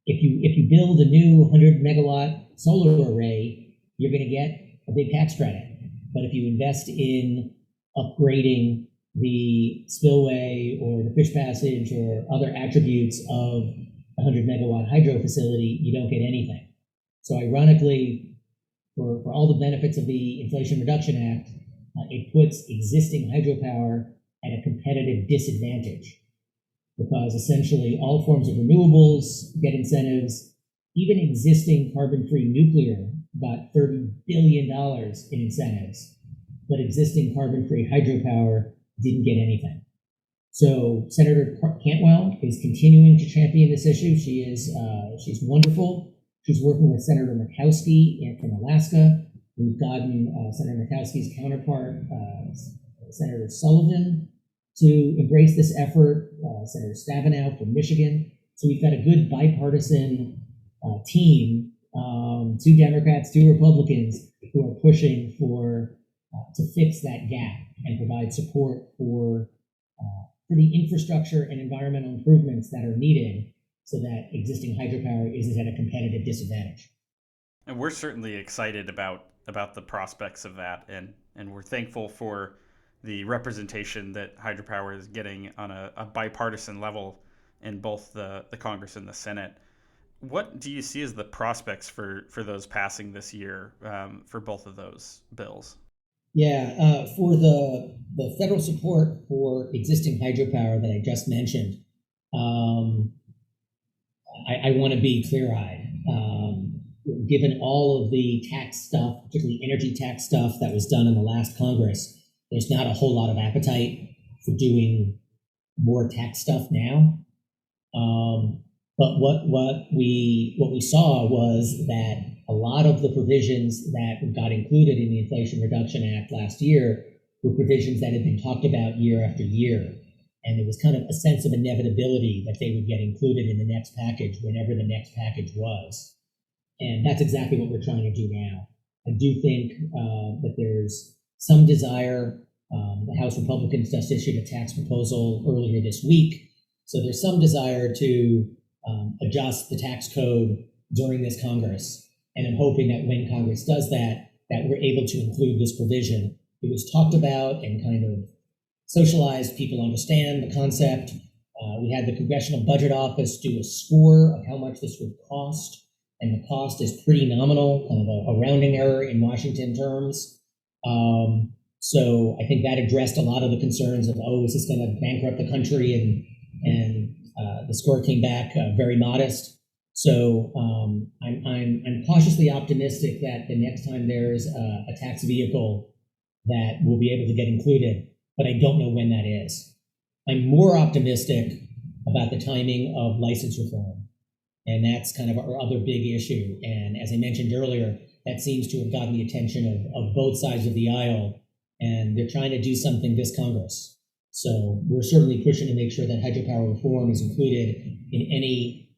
if you build a new 100 megawatt solar array, you're going to get a big tax credit. But if you invest in upgrading the spillway or the fish passage or other attributes of a 100 megawatt hydro facility, you don't get anything. So ironically, for all the benefits of the Inflation Reduction Act, it puts existing hydropower at a competitive disadvantage, because essentially all forms of renewables get incentives. Even existing carbon-free nuclear got $30 billion in incentives, but existing carbon-free hydropower didn't get anything. So Senator Cantwell is continuing to champion this issue. She's wonderful. She's working with Senator Murkowski from Alaska. We've gotten Senator Murkowski's counterpart, Senator Sullivan, to embrace this effort, Senator Stabenow from Michigan. So we've got a good bipartisan team, 2 Democrats, 2 Republicans, who are pushing to fix that gap and provide support for the infrastructure and environmental improvements that are needed so that existing hydropower isn't at a competitive disadvantage. And we're certainly excited about the prospects of that, and we're thankful for the representation that hydropower is getting on a bipartisan level in both the Congress and the Senate. What do you see as the prospects for those passing this year for both of those bills? Yeah, for the federal support for existing hydropower that I just mentioned, I want to be clear-eyed. Given all of the tax stuff, particularly energy tax stuff that was done in the last Congress, there's not a whole lot of appetite for doing more tax stuff now. But what we saw was that a lot of the provisions that got included in the Inflation Reduction Act last year were provisions that had been talked about year after year. And there was kind of a sense of inevitability that they would get included in the next package whenever the next package was. And that's exactly what we're trying to do now. I do think that there's some desire. The House Republicans just issued a tax proposal earlier this week. So there's some desire to adjust the tax code during this Congress. And I'm hoping that when Congress does that, that we're able to include this provision. It was talked about and kind of socialized. People understand the concept. We had the Congressional Budget Office do a score of how much this would cost, and the cost is pretty nominal, kind of a rounding error in Washington terms. So I think that addressed a lot of the concerns of, oh, is this going to bankrupt the country? And the score came back very modest. So I'm cautiously optimistic that the next time there's a tax vehicle that will be able to get included, but I don't know when that is. I'm more optimistic about the timing of license reform, and that's kind of our other big issue. And as I mentioned earlier, that seems to have gotten the attention of both sides of the aisle, and they're trying to do something this Congress. So we're certainly pushing to make sure that hydropower reform is included in any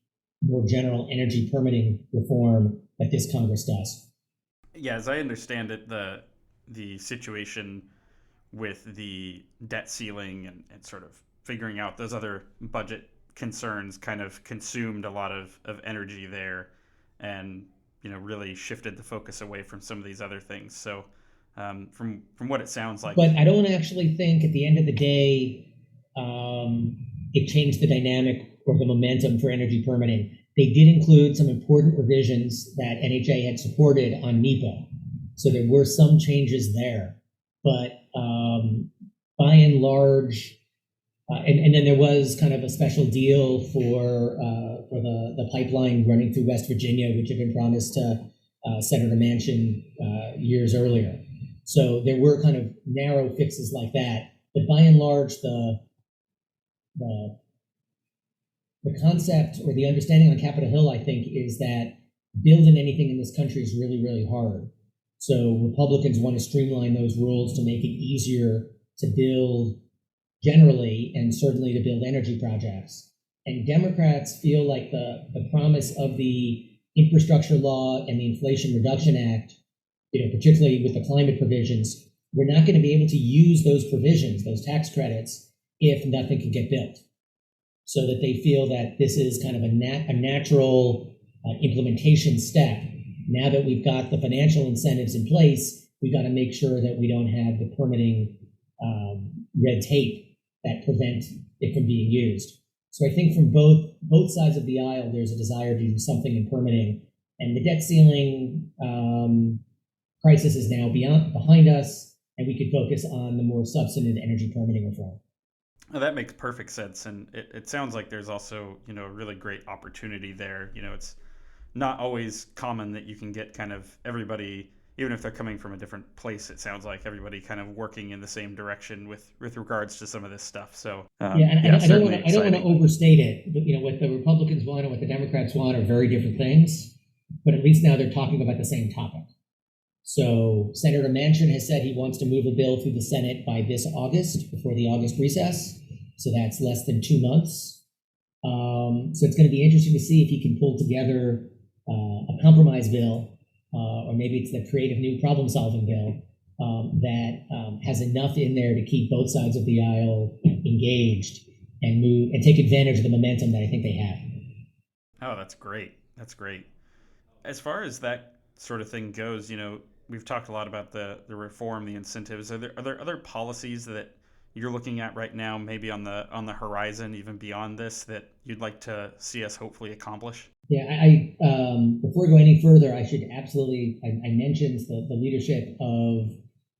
more general energy permitting reform that this Congress does. Yeah, as I understand it, the situation with the debt ceiling and sort of figuring out those other budget concerns kind of consumed a lot of energy there, and really shifted the focus away from some of these other things. So from what it sounds like, but I don't actually think at the end of the day it changed the dynamic or the momentum for energy permitting. They did include some important revisions that NHA had supported on NEPA, so there were some changes there. But by and large, and then there was kind of a special deal for the pipeline running through West Virginia, which had been promised to Senator Manchin years earlier. So there were kind of narrow fixes like that. But by and large, the concept or the understanding on Capitol Hill, I think, is that building anything in this country is really, really hard. So Republicans want to streamline those rules to make it easier to build generally, and certainly to build energy projects. And Democrats feel like the promise of the infrastructure law and the Inflation Reduction Act, particularly with the climate provisions, we're not going to be able to use those provisions, those tax credits, if nothing can get built. So that they feel that this is kind of a natural implementation step. Now that we've got the financial incentives in place, we've got to make sure that we don't have the permitting red tape that prevent it from being used. So I think from both sides of the aisle, there's a desire to do something in permitting. And the debt ceiling crisis is now behind us, and we could focus on the more substantive energy permitting reform. Well, that makes perfect sense, and it sounds like there's also a really great opportunity there. It's not always common that you can get kind of everybody, even if they're coming from a different place. It sounds like everybody kind of working in the same direction with regards to some of this stuff. So I don't want to overstate it. But, what the Republicans want and what the Democrats want are very different things. But at least now they're talking about the same topic. So Senator Manchin has said he wants to move a bill through the Senate by this August, before the August recess. So that's less than 2 months. So it's going to be interesting to see if he can pull together a compromise bill, or maybe it's the creative new problem-solving bill that has enough in there to keep both sides of the aisle engaged and move and take advantage of the momentum that I think they have. Oh, that's great. That's great. As far as that sort of thing goes, we've talked a lot about the reform, the incentives. Are there other policies that you're looking at right now, maybe on the horizon, even beyond this, that you'd like to see us hopefully accomplish? Yeah, I before we go any further, I should absolutely, I mentioned the leadership of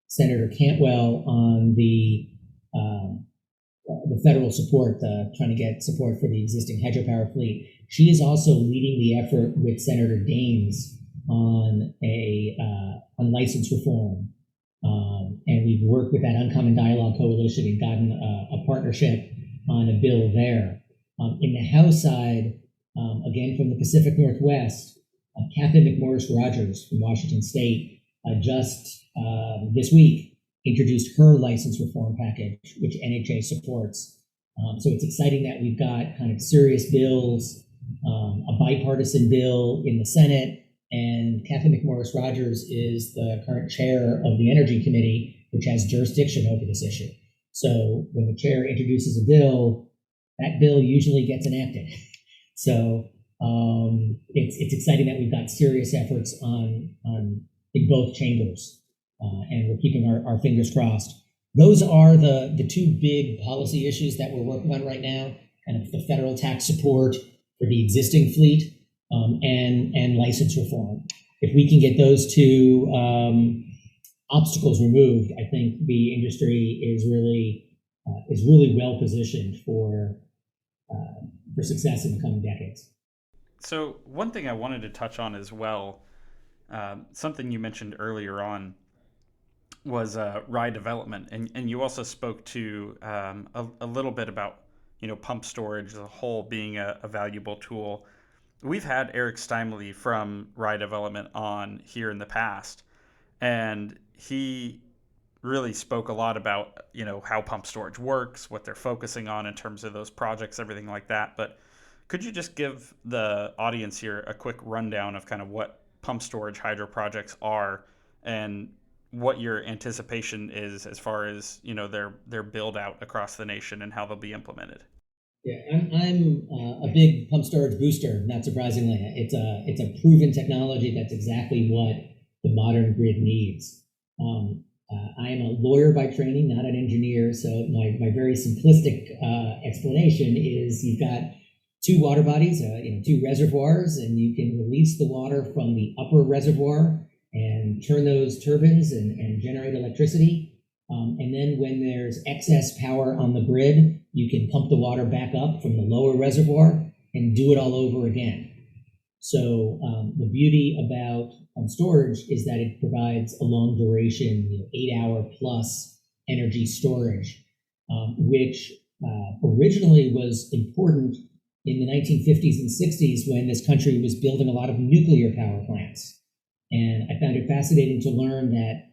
Senator Cantwell on the federal support, trying to get support for the existing hydropower fleet. She is also leading the effort with Senator Daines on on license reform. And we've worked with that Uncommon Dialogue Coalition and gotten a partnership on a bill there. In the House side, again from the Pacific Northwest, Kathy McMorris-Rodgers from Washington State just this week introduced her license reform package, which NHA supports. So it's exciting that we've got kind of serious bills, a bipartisan bill in the Senate, and Kathy McMorris-Rodgers is the current chair of the Energy Committee, which has jurisdiction over this issue. So when the chair introduces a bill, that bill usually gets enacted. So it's exciting that we've got serious efforts on in both chambers, and we're keeping our fingers crossed. those are the two big policy issues that we're working on right now, kind of the federal tax support for the existing fleet, and license reform. If we can get those two obstacles removed, I think the industry is really well positioned for success in the coming decades. So one thing I wanted to touch on as well, something you mentioned earlier on, was rye development, and you also spoke to a little bit about pump storage as a whole being a valuable tool. We've had Eric Steinley from Rye Development on here in the past, and he really spoke a lot about how pump storage works, what they're focusing on in terms of those projects, everything like that. But could you just give the audience here a quick rundown of kind of what pump storage hydro projects are and what your anticipation is as far as their build out across the nation and how they'll be implemented? Yeah, I'm a big pump storage booster. Not surprisingly, it's a proven technology. That's exactly what the modern grid needs. I am a lawyer by training, not an engineer. So my very simplistic explanation is you've got two water bodies, two reservoirs, and you can release the water from the upper reservoir and turn those turbines and generate electricity. And then when there's excess power on the grid, you can pump the water back up from the lower reservoir and do it all over again. So the beauty about pump storage is that it provides a long duration, 8-hour plus energy storage, which originally was important in the 1950s and 60s when this country was building a lot of nuclear power plants. And I found it fascinating to learn that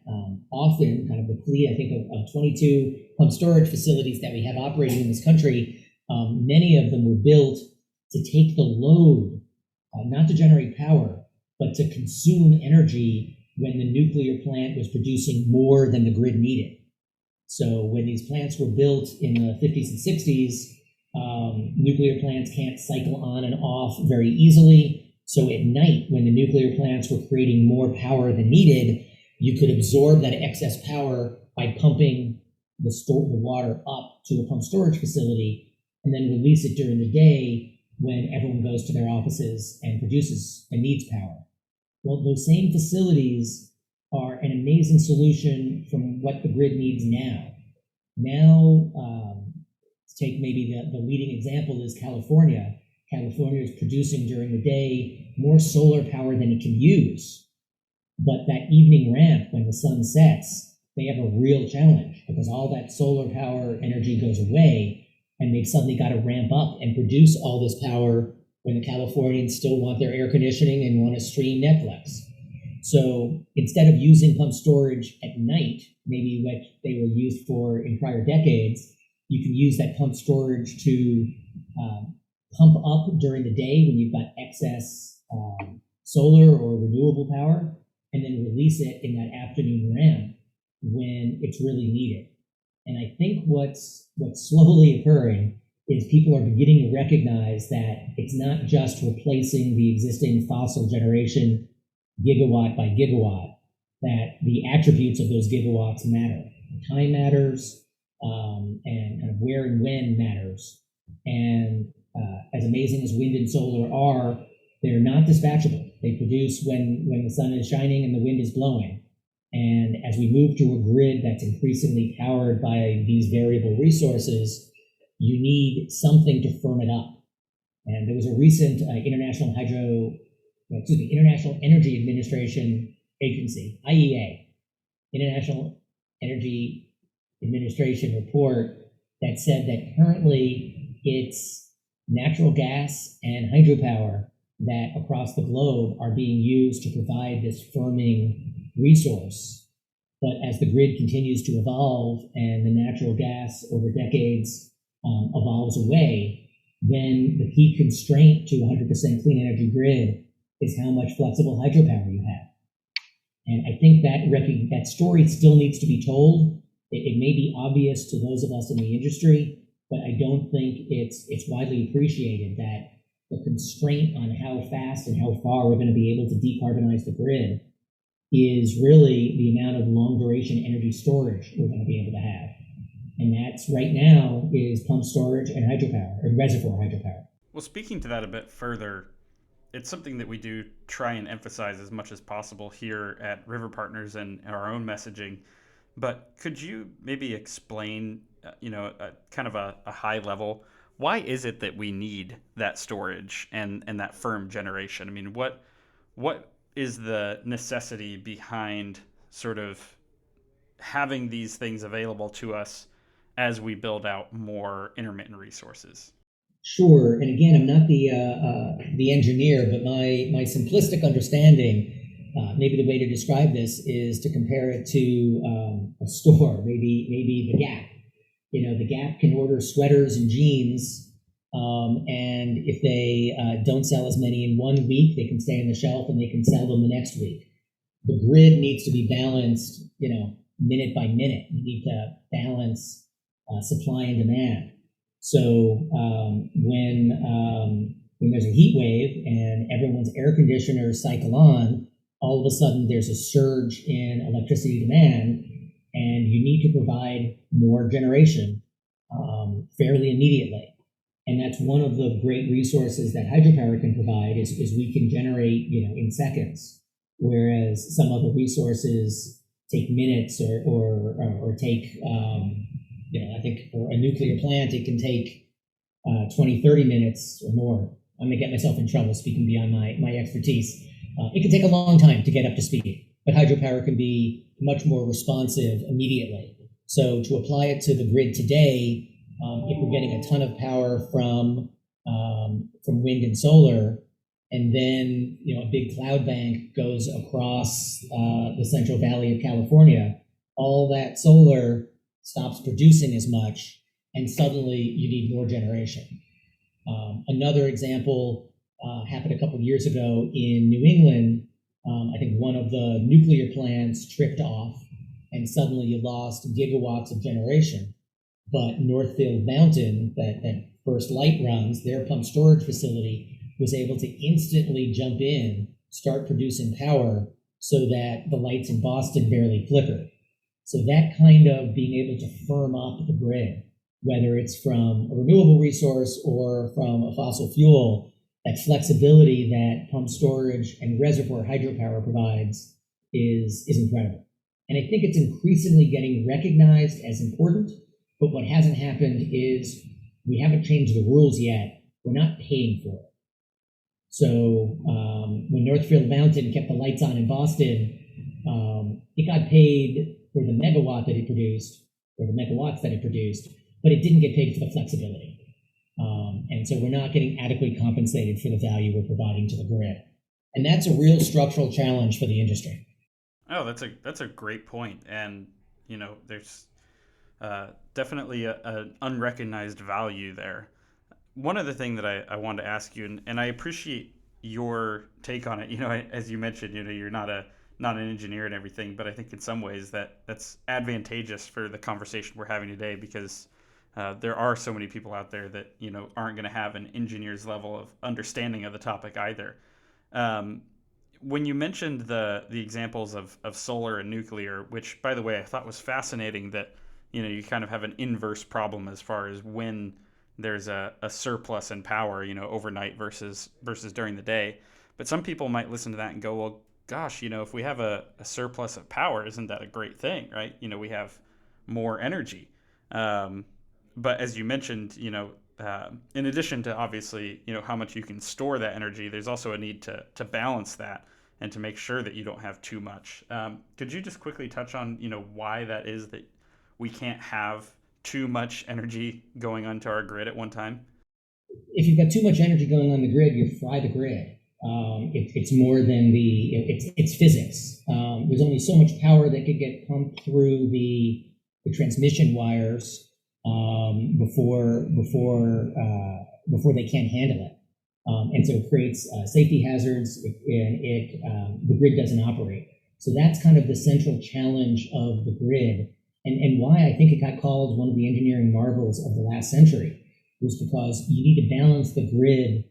often kind of the fleet, I think of 22 pump storage facilities that we have operating in this country, many of them were built to take the load, not to generate power, but to consume energy when the nuclear plant was producing more than the grid needed. So when these plants were built in the 50s and 60s, nuclear plants can't cycle on and off very easily. So at night, when the nuclear plants were creating more power than needed, you could absorb that excess power by pumping the water up to a pump storage facility and then release it during the day when everyone goes to their offices and produces and needs power. Well, those same facilities are an amazing solution from what the grid needs now. Now, to take maybe the leading example is California. California is producing during the day more solar power than it can use. But that evening ramp, when the sun sets, they have a real challenge because all that solar power energy goes away and they've suddenly got to ramp up and produce all this power when the Californians still want their air conditioning and want to stream Netflix. So instead of using pump storage at night, maybe what they were used for in prior decades, you can use that pump storage to pump up during the day when you've got excess solar or renewable power, and then release it in that afternoon ramp when it's really needed. And I think what's slowly occurring is people are beginning to recognize that it's not just replacing the existing fossil generation gigawatt by gigawatt, that the attributes of those gigawatts matter. Time matters, and kind of where and when matters. And as amazing as wind and solar are, they're not dispatchable. They produce when the sun is shining and the wind is blowing. And as we move to a grid that's increasingly powered by these variable resources, you need something to firm it up. And there was a recent International Energy Administration Agency, IEA, International Energy Administration report that said that currently it's natural gas and hydropower that across the globe are being used to provide this firming resource. But as the grid continues to evolve and the natural gas over decades evolves away, then the key constraint to 100% clean energy grid is how much flexible hydropower you have. And I think that story still needs to be told. It may be obvious to those of us in the industry, but I don't think it's widely appreciated that the constraint on how fast and how far we're going to be able to decarbonize the grid is really the amount of long duration energy storage we're going to be able to have. And that's right now is pump storage and hydropower, or reservoir hydropower. Well, speaking to that a bit further, it's something that we do try and emphasize as much as possible here at River Partners and our own messaging. But could you maybe explain, kind of a high level, why is it that we need that storage and that firm generation? I mean, what is the necessity behind sort of having these things available to us as we build out more intermittent resources? Sure. And again, I'm not the engineer, but my simplistic understanding, maybe the way to describe this is to compare it to a store, maybe the Gap. The Gap can order sweaters and jeans, and if they don't sell as many in 1 week, they can stay on the shelf and they can sell them the next week. The grid needs to be balanced, minute by minute. You need to balance supply and demand. So when there's a heat wave and everyone's air conditioners cycle on, all of a sudden there's a surge in electricity demand, and you need to provide more generation fairly immediately. And that's one of the great resources that hydropower can provide is we can generate in seconds, whereas some other resources take minutes or take I think for a nuclear plant, it can take 20, 30 minutes or more. I'm going to get myself in trouble speaking beyond my expertise. It can take a long time to get up to speed, but hydropower can be much more responsive immediately. So to apply it to the grid today, if we're getting a ton of power from wind and solar, and then a big cloud bank goes across the Central Valley of California, all that solar stops producing as much, and suddenly you need more generation. Another example happened a couple of years ago in New England. I think one of the nuclear plants tripped off, and suddenly you lost gigawatts of generation. But Northfield Mountain, that First Light runs, their pump storage facility, was able to instantly jump in, start producing power so that the lights in Boston barely flickered. So that kind of being able to firm up the grid, whether it's from a renewable resource or from a fossil fuel, that flexibility that pump storage and reservoir hydropower provides is incredible. And I think it's increasingly getting recognized as important, but what hasn't happened is we haven't changed the rules yet. We're not paying for it. So when Northfield Mountain kept the lights on in Boston, it got paid for the megawatt that it produced, or the megawatts that it produced, but it didn't get paid for the flexibility. And so we're not getting adequately compensated for the value we're providing to the grid. And that's a real structural challenge for the industry. Oh, that's a great point. And, there's definitely an unrecognized value there. One other thing that I wanted to ask you, and I appreciate your take on it. As you mentioned, you're not an engineer and everything, but I think in some ways that's advantageous for the conversation we're having today, because there are so many people out there that aren't going to have an engineer's level of understanding of the topic either. When you mentioned the examples of solar and nuclear, which by the way I thought was fascinating, that you kind of have an inverse problem as far as when there's a surplus in power, overnight versus during the day. But some people might listen to that and go, well, gosh, if we have a surplus of power, isn't that a great thing, right? We have more energy. But as you mentioned, in addition to obviously, how much you can store that energy, there's also a need to balance that and to make sure that you don't have too much. Could you just quickly touch on, why that is that we can't have too much energy going onto our grid at one time? If you've got too much energy going on the grid, you fry the grid. It's more than it's physics. There's only so much power that could get pumped through the transmission wires before they can't handle it, and so it creates safety hazards, and the grid doesn't operate. So that's kind of the central challenge of the grid, and why I think it got called one of the engineering marvels of the last century, was because you need to balance the grid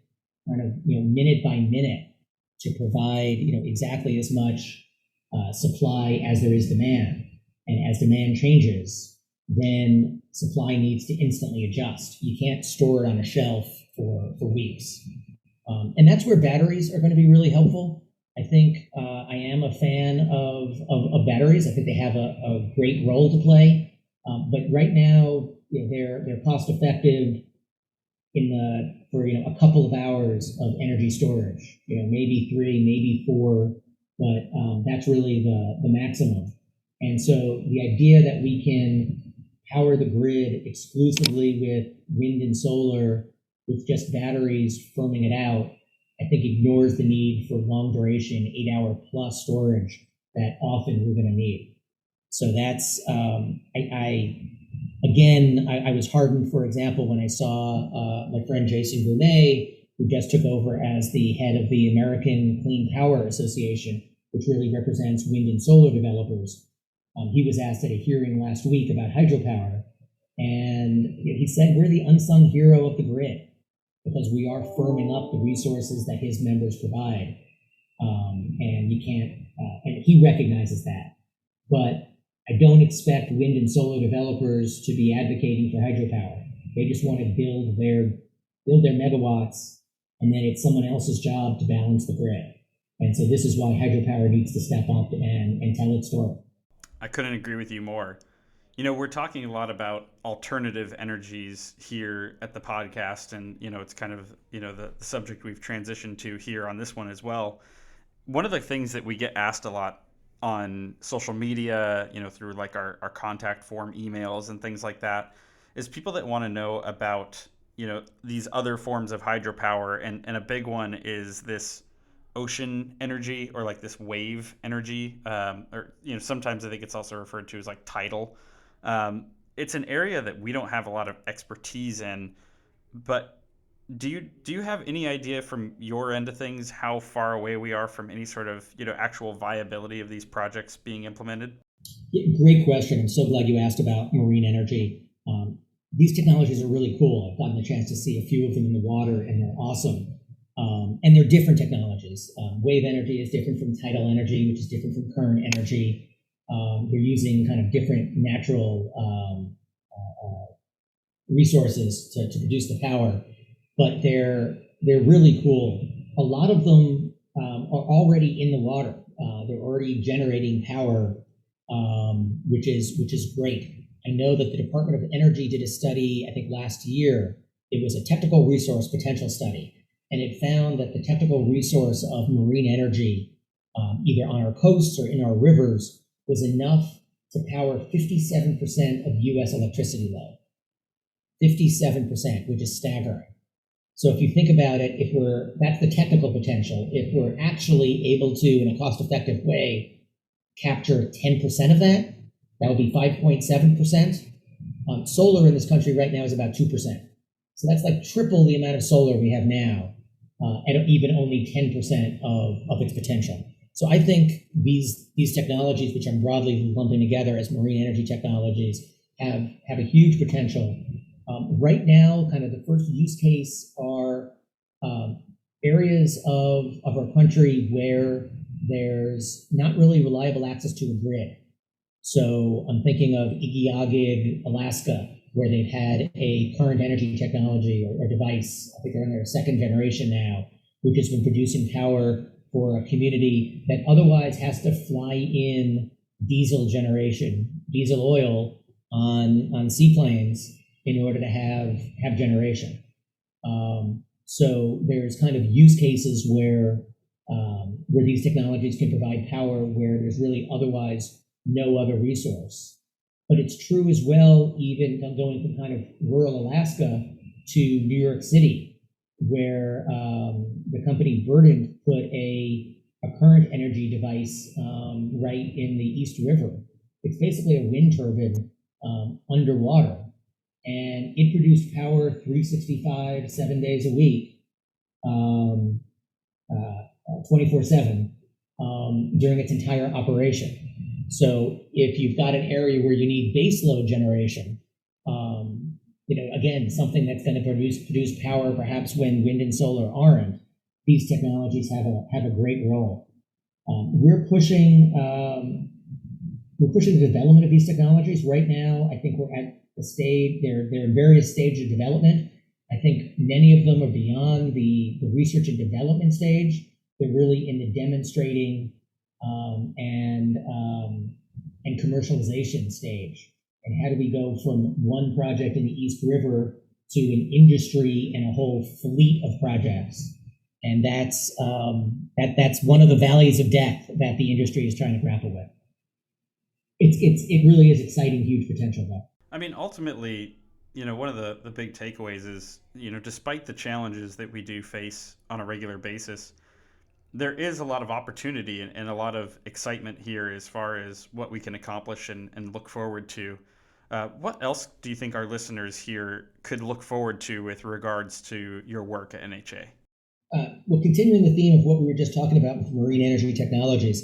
kind of minute by minute to provide exactly as much supply as there is demand, and as demand changes, then supply needs to instantly adjust. You can't store it on a shelf for weeks. And that's where batteries are going to be really helpful. I think I am a fan of batteries. I think they have a great role to play. But right now, they're cost effective for a couple of hours of energy storage. Maybe 3, maybe 4, but that's really the maximum. And so the idea that we can power the grid exclusively with wind and solar with just batteries firming it out, I think ignores the need for long duration, 8-hour plus storage that often we're going to need. So that's, I was heartened, for example, when I saw my friend Jason Gourmet, who just took over as the head of the American Clean Power Association, which really represents wind and solar developers. He was asked at a hearing last week about hydropower, and he said we're the unsung hero of the grid because we are firming up the resources that his members provide, and you can't. And he recognizes that, but I don't expect wind and solar developers to be advocating for hydropower. They just want to build their megawatts, and then it's someone else's job to balance the grid. And so this is why hydropower needs to step up and tell its story. I couldn't agree with you more. We're talking a lot about alternative energies here at the podcast, and it's kind of the subject we've transitioned to here on this one as well. One of the things that we get asked a lot on social media, through like our contact form emails and things like that, is people that want to know about these other forms of hydropower, and a big one is this ocean energy, or like this wave energy, or sometimes I think it's also referred to as like tidal. It's an area that we don't have a lot of expertise in, but do you have any idea from your end of things how far away we are from any sort of actual viability of these projects being implemented? Yeah, great question. I'm so glad you asked about marine energy. These technologies are really cool. I've gotten the chance to see a few of them in the water, and they're awesome. And they're different technologies. Wave energy is different from tidal energy, which is different from current energy. They're using kind of different natural resources to produce the power, but they're really cool. A lot of them are already in the water. They're already generating power, which is great. I know that the Department of Energy did a study, I think last year. It was a technical resource potential study, and it found that the technical resource of marine energy, either on our coasts or in our rivers, was enough to power 57% of U.S. electricity load. 57%, which is staggering. So if you think about it, that's the technical potential. If we're actually able to, in a cost-effective way, capture 10% of that, that would be 5.7%. Solar in this country right now is about 2%. So that's like triple the amount of solar we have now, and even only 10% of its potential. So I think these technologies, which I'm broadly lumping together as marine energy technologies, have a huge potential. Right now, kind of the first use case are areas of our country where there's not really reliable access to a grid. So I'm thinking of Igiugig, Alaska, where they've had a current energy technology or device. I think they're in their second generation now, which has been producing power for a community that otherwise has to fly in diesel oil on seaplanes in order to have generation. So there's kind of use cases where these technologies can provide power where there's really otherwise no other resource. But it's true as well, even going from kind of rural Alaska to New York City, where the company Verdant put a current energy device right in the East River. It's basically a wind turbine underwater, and it produced power 365, 7 days a week, 24/7 during its entire operation. So if you've got an area where you need baseload generation, again, something that's going to produce power perhaps when wind and solar aren't, these technologies have a great role. We're pushing we're pushing the development of these technologies. Right now, I think we're at the stage, they're in various stages of development. I think many of them are beyond the research and development stage. They're really in the demonstrating and commercialization stage. And how do we go from one project in the East River to an industry and a whole fleet of projects? And that's one of the valleys of death that the industry is trying to grapple with. It really is exciting, huge potential though. I mean, ultimately, one of the big takeaways is, despite the challenges that we do face on a regular basis, there is a lot of opportunity and a lot of excitement here as far as what we can accomplish and look forward to. What else do you think our listeners here could look forward to with regards to your work at NHA? Well, continuing the theme of what we were just talking about with marine energy technologies,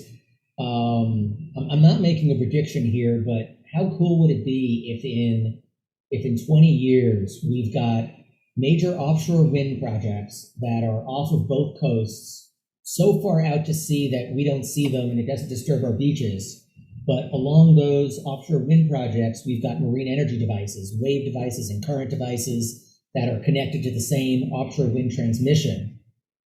I'm not making a prediction here, but how cool would it be if in 20 years we've got major offshore wind projects that are off of both coasts, so far out to sea that we don't see them and it doesn't disturb our beaches. But along those offshore wind projects, we've got marine energy devices, wave devices, and current devices that are connected to the same offshore wind transmission.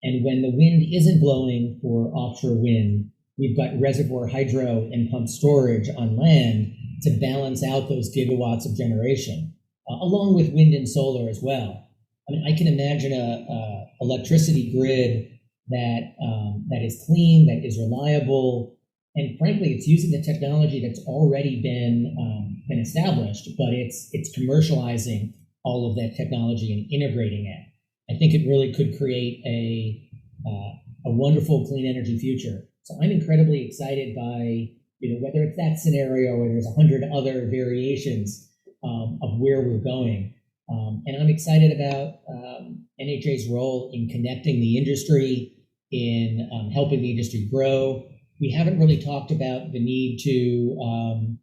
And when the wind isn't blowing for offshore wind, we've got reservoir hydro and pump storage on land to balance out those gigawatts of generation, along with wind and solar as well. I mean, I can imagine a electricity grid that is clean, that is reliable, and frankly, it's using the technology that's already been established, but it's commercializing all of that technology and integrating it. I think it really could create a wonderful clean energy future. So I'm incredibly excited by whether it's that scenario or there's 100 other variations of where we're going. And I'm excited about NHA's role in connecting the industry, in helping the industry grow. We haven't really talked about the need to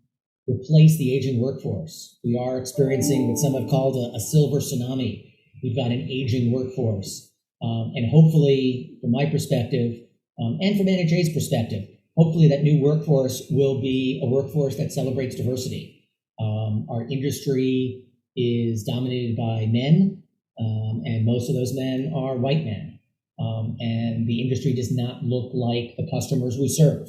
replace the aging workforce. We are experiencing what some have called a silver tsunami. We've got an aging workforce. And hopefully, from my perspective, and from NHA's perspective, hopefully that new workforce will be a workforce that celebrates diversity. Our industry is dominated by men, and most of those men are white men. And the industry does not look like the customers we serve.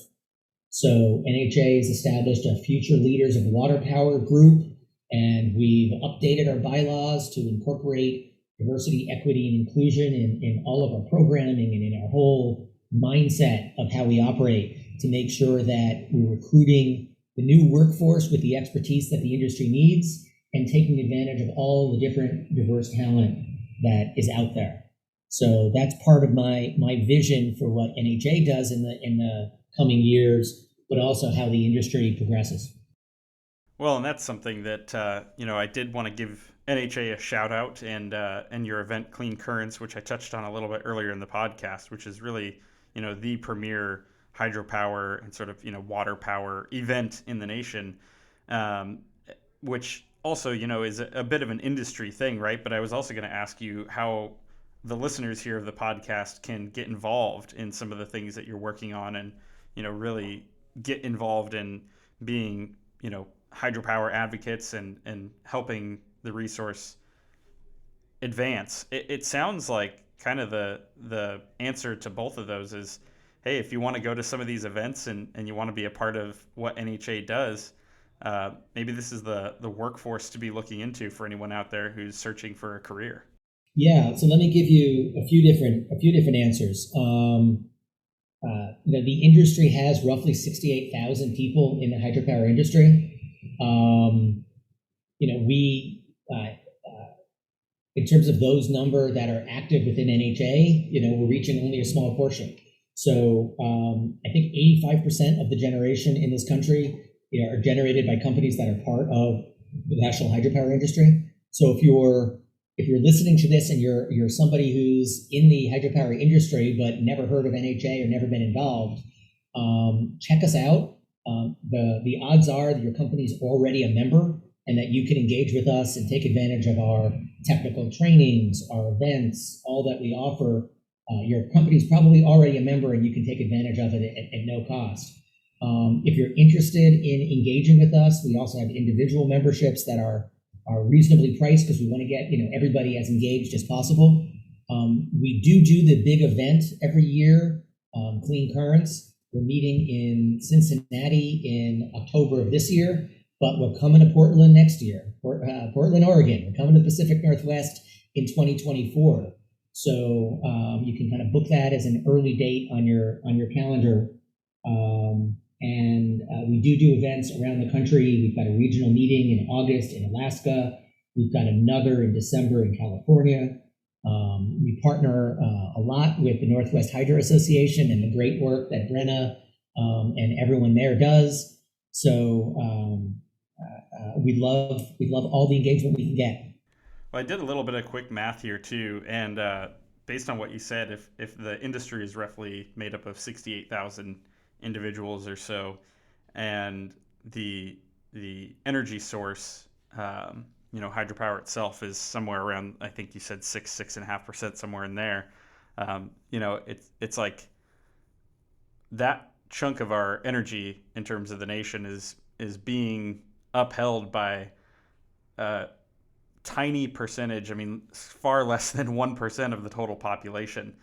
So NHA has established a Future Leaders of Water Power group, and we've updated our bylaws to incorporate diversity, equity, and inclusion in all of our programming and in our whole mindset of how we operate to make sure that we're recruiting the new workforce with the expertise that the industry needs and taking advantage of all the different diverse talent that is out there. So that's part of my vision for what NHA does in the coming years, but also how the industry progresses. Well, and that's something that I did want to give NHA a shout out and your event Clean Currents, which I touched on a little bit earlier in the podcast, which is really the premier hydropower and sort of water power event in the nation, which also is a bit of an industry thing, right? But I was also going to ask you how the listeners here of the podcast can get involved in some of the things that you're working on and really get involved in being hydropower advocates and helping the resource advance. It sounds like kind of the answer to both of those is, hey, if you want to go to some of these events and you want to be a part of what NHA does, maybe this is the workforce to be looking into for anyone out there who's searching for a career. Yeah, so let me give you a few different answers. The industry has roughly 68,000 people in the hydropower industry. In terms of those number that are active within NHA, we're reaching only a small portion. So I think 85% of the generation in this country are generated by companies that are part of the national hydropower industry. So if you're listening to this and you're somebody who's in the hydropower industry but never heard of NHA or never been involved, check us out. The odds are that your company's already a member and that you can engage with us and take advantage of our technical trainings, our events, all that we offer. Your company's probably already a member and you can take advantage of it at no cost. If you're interested in engaging with us, we also have individual memberships that are reasonably priced because we want to get everybody as engaged as possible. We do the big event every year, Clean Currents. We're meeting in Cincinnati in October of this year, but we're coming to Portland next year, Portland, Oregon. We're coming to the Pacific Northwest in 2024. So you can kind of book that as an early date on your calendar. And we do events around the country. We've got a regional meeting in August in Alaska. We've got another in December in California. We partner a lot with the Northwest Hydro Association and the great work that Brenna and everyone there does. So we love all the engagement we can get. Well, I did a little bit of quick math here too, and based on what you said, if the industry is roughly made up of 68,000 individuals or so, and the energy source, hydropower itself is somewhere around, I think you said 6.5%, somewhere in there. It's like that chunk of our energy in terms of the nation is being upheld by a tiny percentage. I mean, far less than 1% of the total population.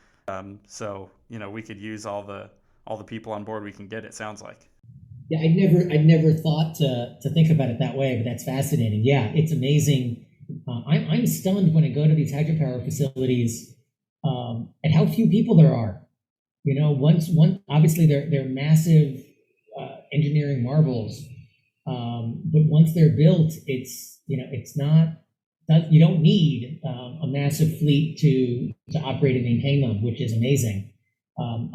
So we could use all the people on board we can get, it sounds like. Yeah, I'd never thought to think about it that way, but that's fascinating. Yeah, it's amazing. I'm stunned when I go to these hydropower facilities at how few people there are. Obviously they're massive engineering marvels, but once they're built, it's not. You don't need a massive fleet to operate and maintain them, which is amazing.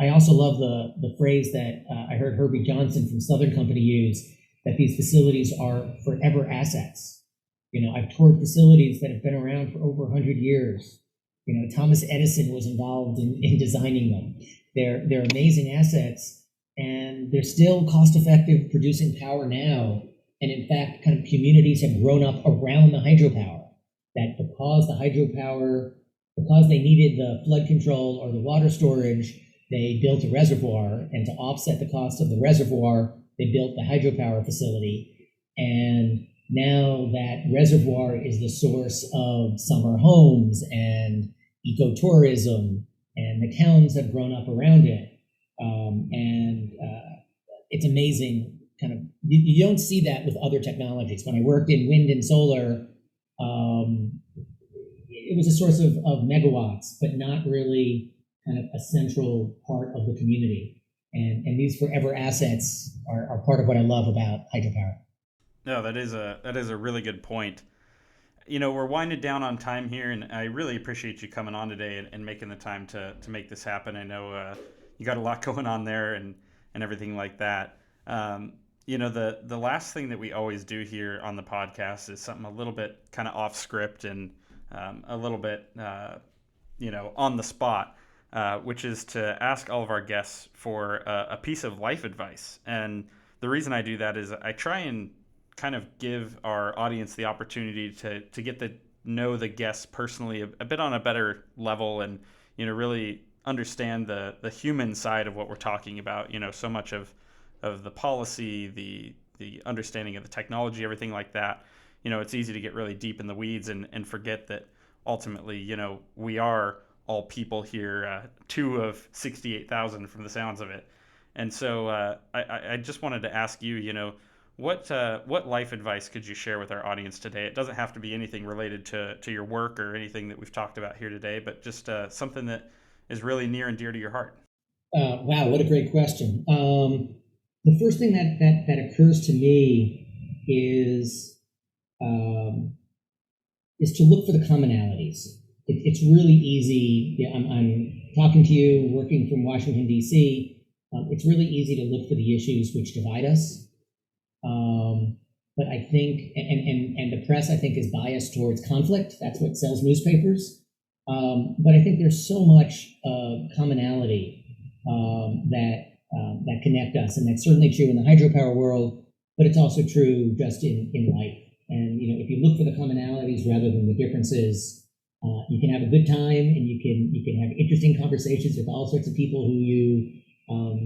I also love the phrase that I heard Herbie Johnson from Southern Company use, that these facilities are forever assets. I've toured facilities that have been around for over 100 years. Thomas Edison was involved in designing them. They're amazing assets, and they're still cost effective producing power now. And in fact, kind of communities have grown up around the hydropower, that because they needed the flood control or the water storage, they built a reservoir, and to offset the cost of the reservoir, they built the hydropower facility. And now that reservoir is the source of summer homes and ecotourism, and the towns have grown up around it. It's amazing. Kind of, you don't see that with other technologies. When I worked in wind and solar, it was a source of megawatts, but not really kind of a central part of the community. And these forever assets are part of what I love about hydropower. No, that is a really good point. We're winding down on time here, and I really appreciate you coming on today and making the time to make this happen. I know you got a lot going on there and everything like that. The last thing that we always do here on the podcast is something a little bit kind of off script and a little bit on the spot, which is to ask all of our guests for a piece of life advice. And the reason I do that is I try and kind of give our audience the opportunity to get to know the guests personally a bit on a better level, and really understand the human side of what we're talking about. So much of the policy, the understanding of the technology, everything like that. It's easy to get really deep in the weeds and forget that ultimately, we are all people here, 2 of 68,000 from the sounds of it. And so I just wanted to ask you, what life advice could you share with our audience today? It doesn't have to be anything related to your work or anything that we've talked about here today, but just something that is really near and dear to your heart. Wow, what a great question. The first thing that occurs to me is to look for the commonalities. It's really easy. I'm talking to you, working from Washington, D.C. It's really easy to look for the issues which divide us. But I think, and the press, I think, is biased towards conflict. That's what sells newspapers. But I think there's so much commonality that connect us, and that's certainly true in the hydropower world, but it's also true just in life. And if you look for the commonalities rather than the differences, you can have a good time, and you can have interesting conversations with all sorts of people who you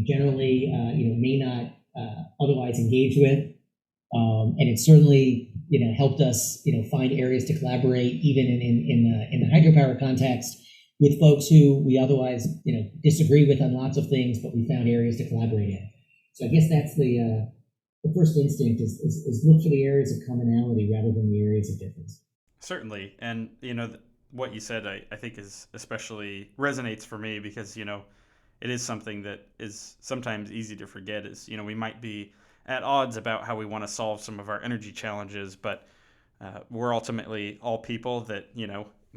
generally may not otherwise engaged with. And it certainly, helped us, find areas to collaborate, even in the hydropower context, with folks who we otherwise, disagree with on lots of things, but we found areas to collaborate in. So I guess that's the first instinct is look for the areas of commonality rather than the areas of difference. Certainly. And, what you said, I think is especially resonates for me because, it is something that is sometimes easy to forget is, we might be at odds about how we want to solve some of our energy challenges, but we're ultimately all people that,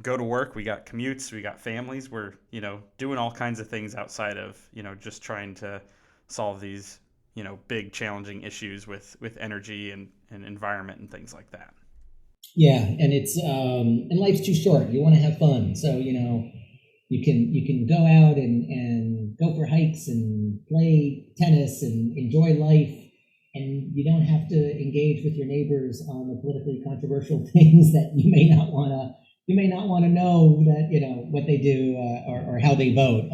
go to work. We got commutes, we got families. We're, doing all kinds of things outside of, just trying to solve these, big challenging issues with energy and environment and things like that. Yeah, and it's and life's too short. You want to have fun, so you can go out and go for hikes and play tennis and enjoy life, and you don't have to engage with your neighbors on the politically controversial things that you may not want to know that what they do or how they vote.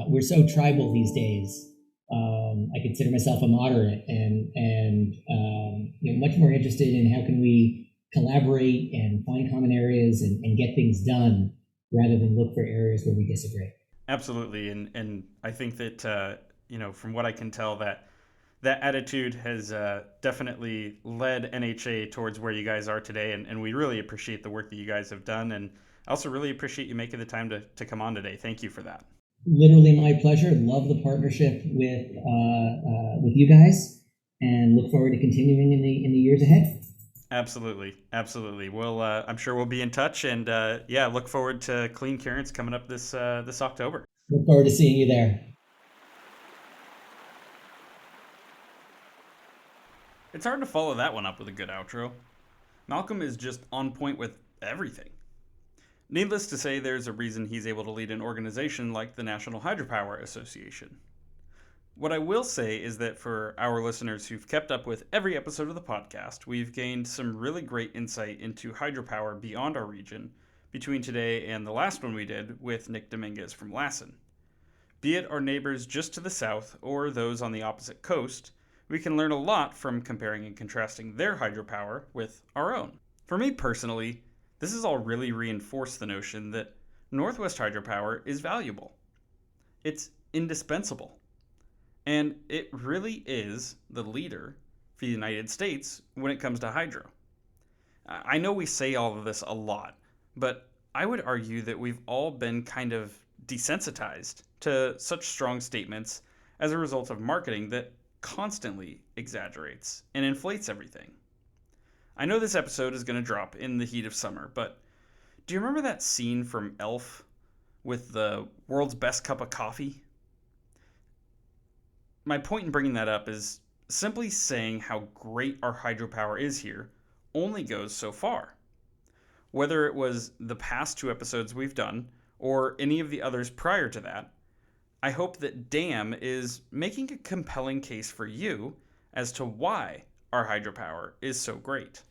We're so tribal these days. I consider myself a moderate, and much more interested in how can we collaborate and find common areas and get things done rather than look for areas where we disagree. Absolutely, and I think that from what I can tell that attitude has definitely led NHA towards where you guys are today, and we really appreciate the work that you guys have done, and I also really appreciate you making the time to come on today. Thank you for that. Literally my pleasure. Love the partnership with you guys, and look forward to continuing in the years ahead. Absolutely. Well, I'm sure we'll be in touch, and look forward to Clean Currents coming up this October. Look forward to seeing you there. It's hard to follow that one up with a good outro. Malcolm is just on point with everything. Needless to say, there's a reason he's able to lead an organization like the National Hydropower Association. What I will say is that for our listeners who've kept up with every episode of the podcast, we've gained some really great insight into hydropower beyond our region between today and the last one we did with Nick Dominguez from Lassen. Be it our neighbors just to the south or those on the opposite coast, we can learn a lot from comparing and contrasting their hydropower with our own. For me personally, this has all really reinforced the notion that Northwest hydropower is valuable. It's indispensable. And it really is the leader for the United States when it comes to hydro. I know we say all of this a lot, but I would argue that we've all been kind of desensitized to such strong statements as a result of marketing that constantly exaggerates and inflates everything. I know this episode is going to drop in the heat of summer, but do you remember that scene from Elf with the world's best cup of coffee? My point in bringing that up is simply saying how great our hydropower is here only goes so far. Whether it was the past 2 episodes we've done or any of the others prior to that, I hope that DAM is making a compelling case for you as to why our hydropower is so great.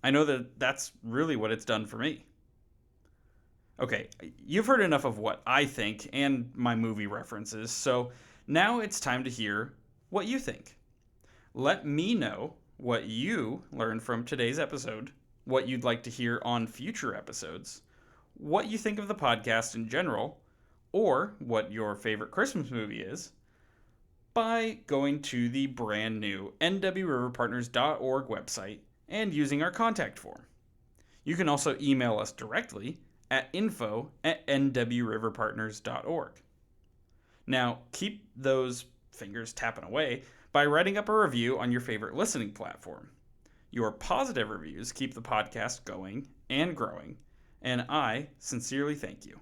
I know that that's really what it's done for me. Okay, you've heard enough of what I think and my movie references, so now it's time to hear what you think. Let me know what you learned from today's episode, what you'd like to hear on future episodes, what you think of the podcast in general, or what your favorite Christmas movie is, by going to the brand new nwriverpartners.org website and using our contact form. You can also email us directly at info@nwriverpartners.org. Now, keep those fingers tapping away by writing up a review on your favorite listening platform. Your positive reviews keep the podcast going and growing, and I sincerely thank you.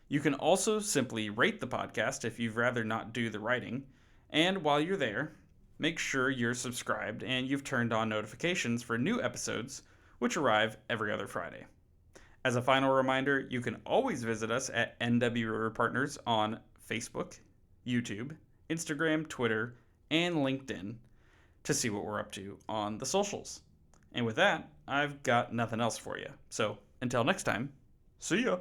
You can also simply rate the podcast if you'd rather not do the writing, and while you're there, make sure you're subscribed and you've turned on notifications for new episodes, which arrive every other Friday. As a final reminder, you can always visit us at NW River Partners on Facebook, YouTube, Instagram, Twitter, and LinkedIn to see what we're up to on the socials. And with that, I've got nothing else for you. So until next time, see ya!